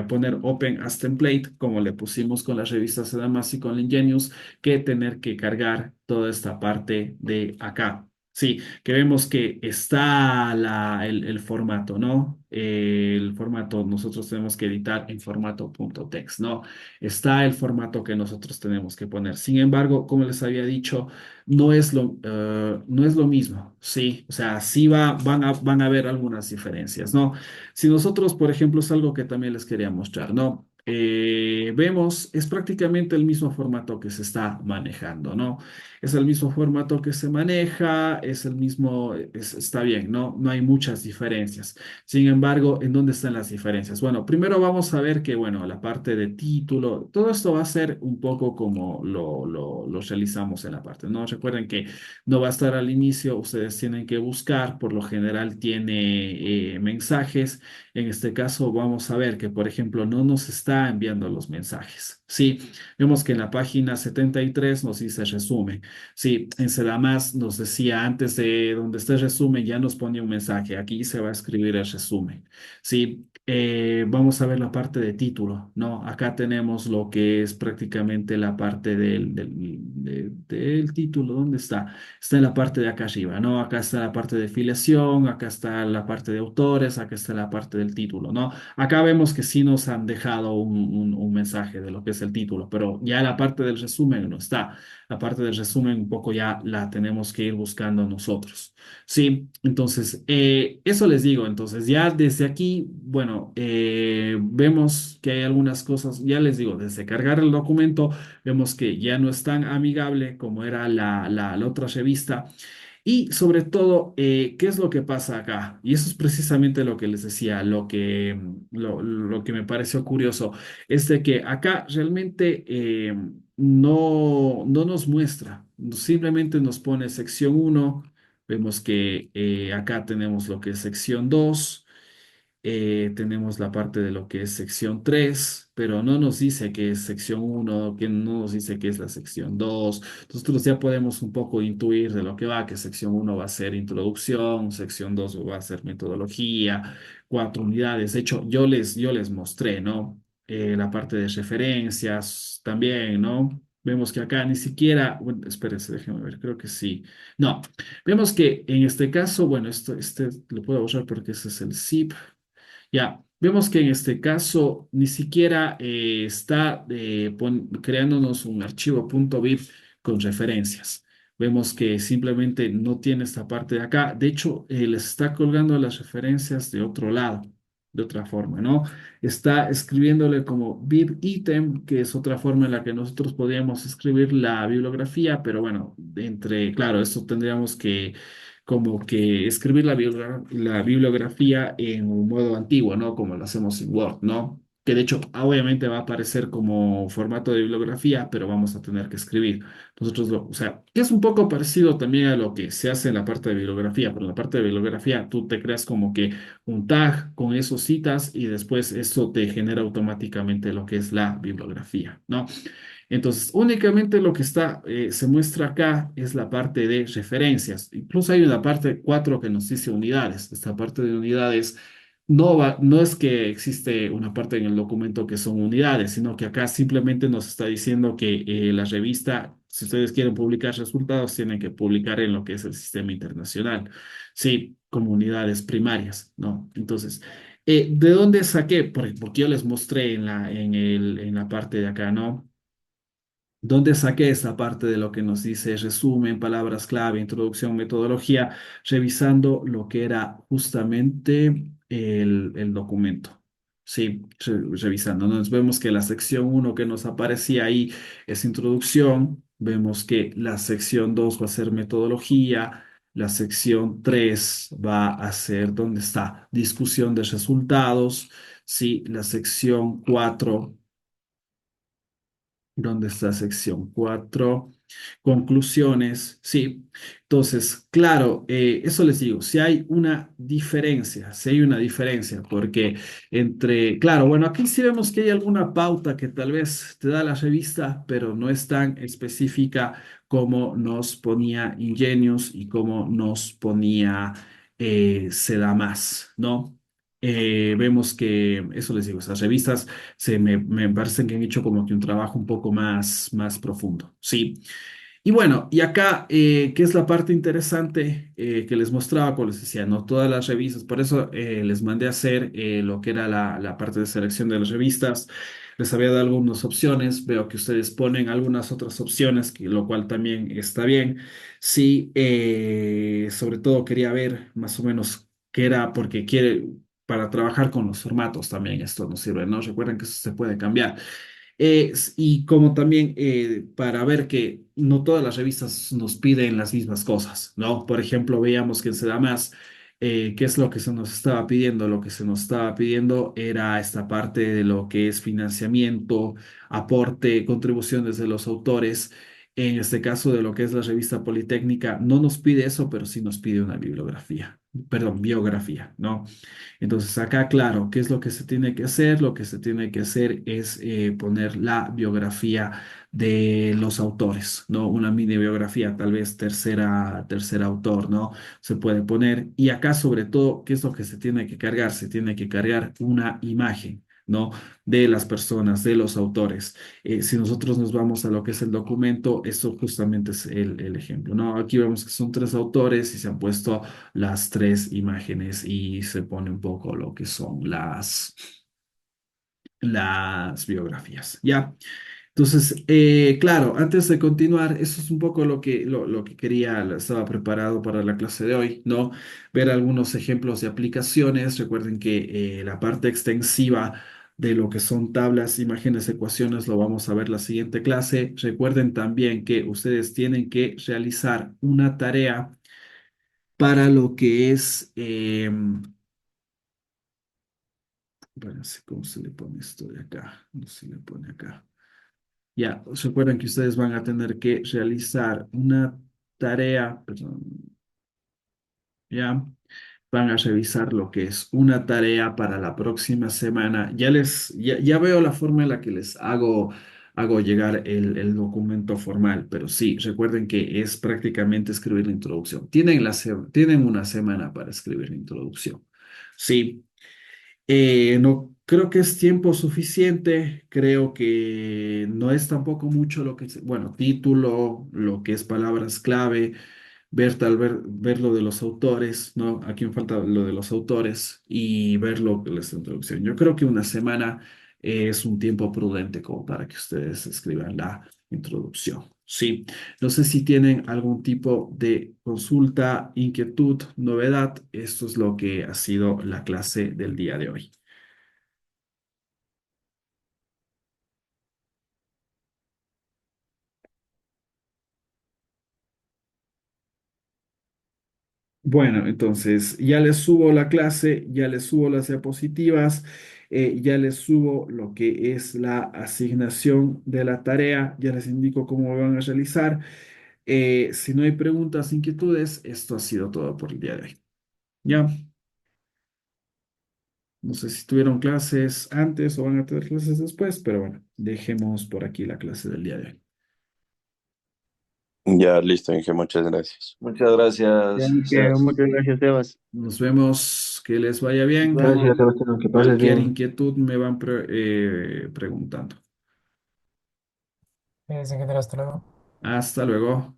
poner Open as Template, como le pusimos con las revistas Edamas y con Ingenious, que tener que cargar toda esta parte de acá. Sí, que vemos que está el formato, ¿no? El formato, nosotros tenemos que editar en formato .text, ¿no? Está el formato que nosotros tenemos que poner. Sin embargo, como les había dicho, no es lo mismo, sí, o sea, sí van a haber algunas diferencias, ¿no? Si nosotros, por ejemplo, es algo que también les quería mostrar, ¿no? Vemos, es prácticamente el mismo formato que se está manejando, ¿no? Es el mismo formato que se maneja, es el mismo, está bien, ¿no? No hay muchas diferencias. Sin embargo, ¿en dónde están las diferencias? Bueno, primero vamos a ver que, bueno, la parte de título, todo esto va a ser un poco como lo realizamos en la parte, ¿no? Recuerden que no va a estar al inicio, ustedes tienen que buscar, por lo general tiene mensajes. En este caso, vamos a ver que, por ejemplo, no nos está enviando los mensajes. Sí, vemos que en la página 73 nos dice resumen. Sí, en Sedamás nos decía antes de donde esté el resumen, ya nos ponía un mensaje. Aquí se va a escribir el resumen. Sí, vamos a ver la parte de título, ¿no? Acá tenemos lo que es prácticamente la parte del título. ¿Dónde está? Está en la parte de acá arriba, ¿no? Acá está la parte de filiación, acá está la parte de autores, acá está la parte del título, ¿no? Acá vemos que sí nos han dejado un mensaje de lo que es el título, pero ya la parte del resumen no está. La parte del resumen un poco ya la tenemos que ir buscando nosotros. Sí, entonces, eso les digo. Entonces, ya desde aquí, bueno, vemos que hay algunas cosas, ya les digo, desde cargar el documento, vemos que ya no es tan amigable como era la otra revista. Y sobre todo, ¿qué es lo que pasa acá? Y eso es precisamente lo que les decía, lo que me pareció curioso, es de que acá realmente no nos muestra, simplemente nos pone sección uno. Vemos que acá tenemos lo que es sección 2. Tenemos la parte de lo que es sección 3, pero no nos dice que es sección uno, que no nos dice que es la sección 2. Nosotros ya podemos un poco intuir de lo que va, que sección uno va a ser introducción, sección 2 va a ser metodología, 4 unidades. De hecho, yo les mostré, ¿no? La parte de referencias también, ¿no? Vemos que acá ni siquiera, bueno, espérense, déjenme ver, creo que sí. No, vemos que en este caso, bueno, este lo puedo borrar porque ese es el zip. Ya, vemos que en este caso ni siquiera está creándonos un archivo .bib con referencias. Vemos que simplemente no tiene esta parte de acá. De hecho, les está colgando las referencias de otro lado, de otra forma, ¿no? Está escribiéndole como bib item, que es otra forma en la que nosotros podríamos escribir la bibliografía, pero bueno, claro, esto tendríamos que como que escribir la bibliografía en un modo antiguo, ¿no? Como lo hacemos en Word, ¿no? Que de hecho, obviamente va a aparecer como formato de bibliografía, pero vamos a tener que escribir. O sea, que es un poco parecido también a lo que se hace en la parte de bibliografía, pero en la parte de bibliografía tú te creas como que un tag con esos citas y después eso te genera automáticamente lo que es la bibliografía, ¿no? Entonces, únicamente lo que se muestra acá es la parte de referencias. Incluso hay una parte 4 que nos dice unidades. Esta parte de unidades no es que existe una parte en el documento que son unidades, sino que acá simplemente nos está diciendo que la revista, si ustedes quieren publicar resultados, tienen que publicar en lo que es el sistema internacional. Sí, como unidades primarias, ¿no? Entonces, ¿de dónde saqué? Porque yo les mostré en la parte de acá, ¿no? ¿Dónde saqué esta parte de lo que nos dice resumen, palabras clave, introducción, metodología, revisando lo que era justamente el documento? Sí, revisando. Nos vemos que la sección uno que nos aparecía ahí es introducción. Vemos que la sección 2 va a ser metodología. La sección 3 va a ser, ¿dónde está? Discusión de resultados. Sí, la sección 4. ¿Dónde está sección 4? Conclusiones, sí. Entonces, claro, eso les digo, si hay una diferencia, porque claro, bueno, aquí sí vemos que hay alguna pauta que tal vez te da la revista, pero no es tan específica como nos ponía Ingenius y como nos ponía Sedamás, ¿no? Vemos que, eso les digo, esas revistas me parecen que han hecho como que un trabajo un poco más profundo. Sí. Y bueno, y acá, ¿qué es la parte interesante que les mostraba? Como les decía, no todas las revistas, por eso les mandé a hacer lo que era la parte de selección de las revistas. Les había dado algunas opciones, veo que ustedes ponen algunas otras opciones, lo cual también está bien. Sí, sobre todo quería ver más o menos qué era, porque para trabajar con los formatos también esto nos sirve, ¿no? Recuerden que eso se puede cambiar. Y como también para ver que no todas las revistas nos piden las mismas cosas, ¿no? Por ejemplo, veíamos que en Sedamás, ¿qué es lo que se nos estaba pidiendo? Lo que se nos estaba pidiendo era esta parte de lo que es financiamiento, aporte, contribuciones de los autores. En este caso de lo que es la revista Politécnica, no nos pide eso, pero sí nos pide una bibliografía, perdón, biografía, ¿no? Entonces acá, claro, ¿qué es lo que se tiene que hacer? Lo que se tiene que hacer es poner la biografía de los autores, ¿no? Una mini biografía, tal vez tercer autor, ¿no? Se puede poner. Y acá, sobre todo, ¿qué es lo que se tiene que cargar? Se tiene que cargar una imagen, ¿no? De las personas, de los autores. Si nosotros nos vamos a lo que es el documento, esto justamente es el ejemplo, ¿no? Aquí vemos que son tres autores y se han puesto las tres imágenes y se pone un poco lo que son las biografías, ¿ya? Entonces, claro, antes de continuar, eso es un poco lo que quería, estaba preparado para la clase de hoy, ¿no? Ver algunos ejemplos de aplicaciones. Recuerden que la parte extensiva de lo que son tablas, imágenes, ecuaciones, lo vamos a ver la siguiente clase. Recuerden también que ustedes tienen que realizar una tarea para lo que es, bueno, no sé cómo se le pone esto de acá, no sé si le pone acá. Ya, recuerden que ustedes van a tener que realizar una tarea, perdón, ya, van a revisar lo que es una tarea para la próxima semana. Ya veo la forma en la que les hago llegar el documento formal, pero sí, recuerden que es prácticamente escribir la introducción. Tienen una semana para escribir la introducción. Sí. No creo que es tiempo suficiente, creo que no es tampoco mucho lo que, bueno, título, lo que es palabras clave, ver lo de los autores, ¿no? Aquí me falta lo de los autores y ver lo que es la introducción. Yo creo que una semana es un tiempo prudente como para que ustedes escriban la introducción. Sí, no sé si tienen algún tipo de consulta, inquietud, novedad. Esto es lo que ha sido la clase del día de hoy. Bueno, entonces ya les subo la clase, ya les subo las diapositivas, ya les subo lo que es la asignación de la tarea, ya les indico cómo van a realizar. Si no hay preguntas, inquietudes, esto ha sido todo por el día de hoy. Ya, no sé si tuvieron clases antes o van a tener clases después, pero bueno, dejemos por aquí la clase del día de hoy. Ya, listo, Inge, muchas gracias. Muchas Ya, gracias, que Sebas. muchas gracias, Sebas. Nos vemos, que les vaya bien. Gracias, Sebastián, que pases Cualquier bien. inquietud me van preguntando. Ingeniero, hasta luego. Hasta luego.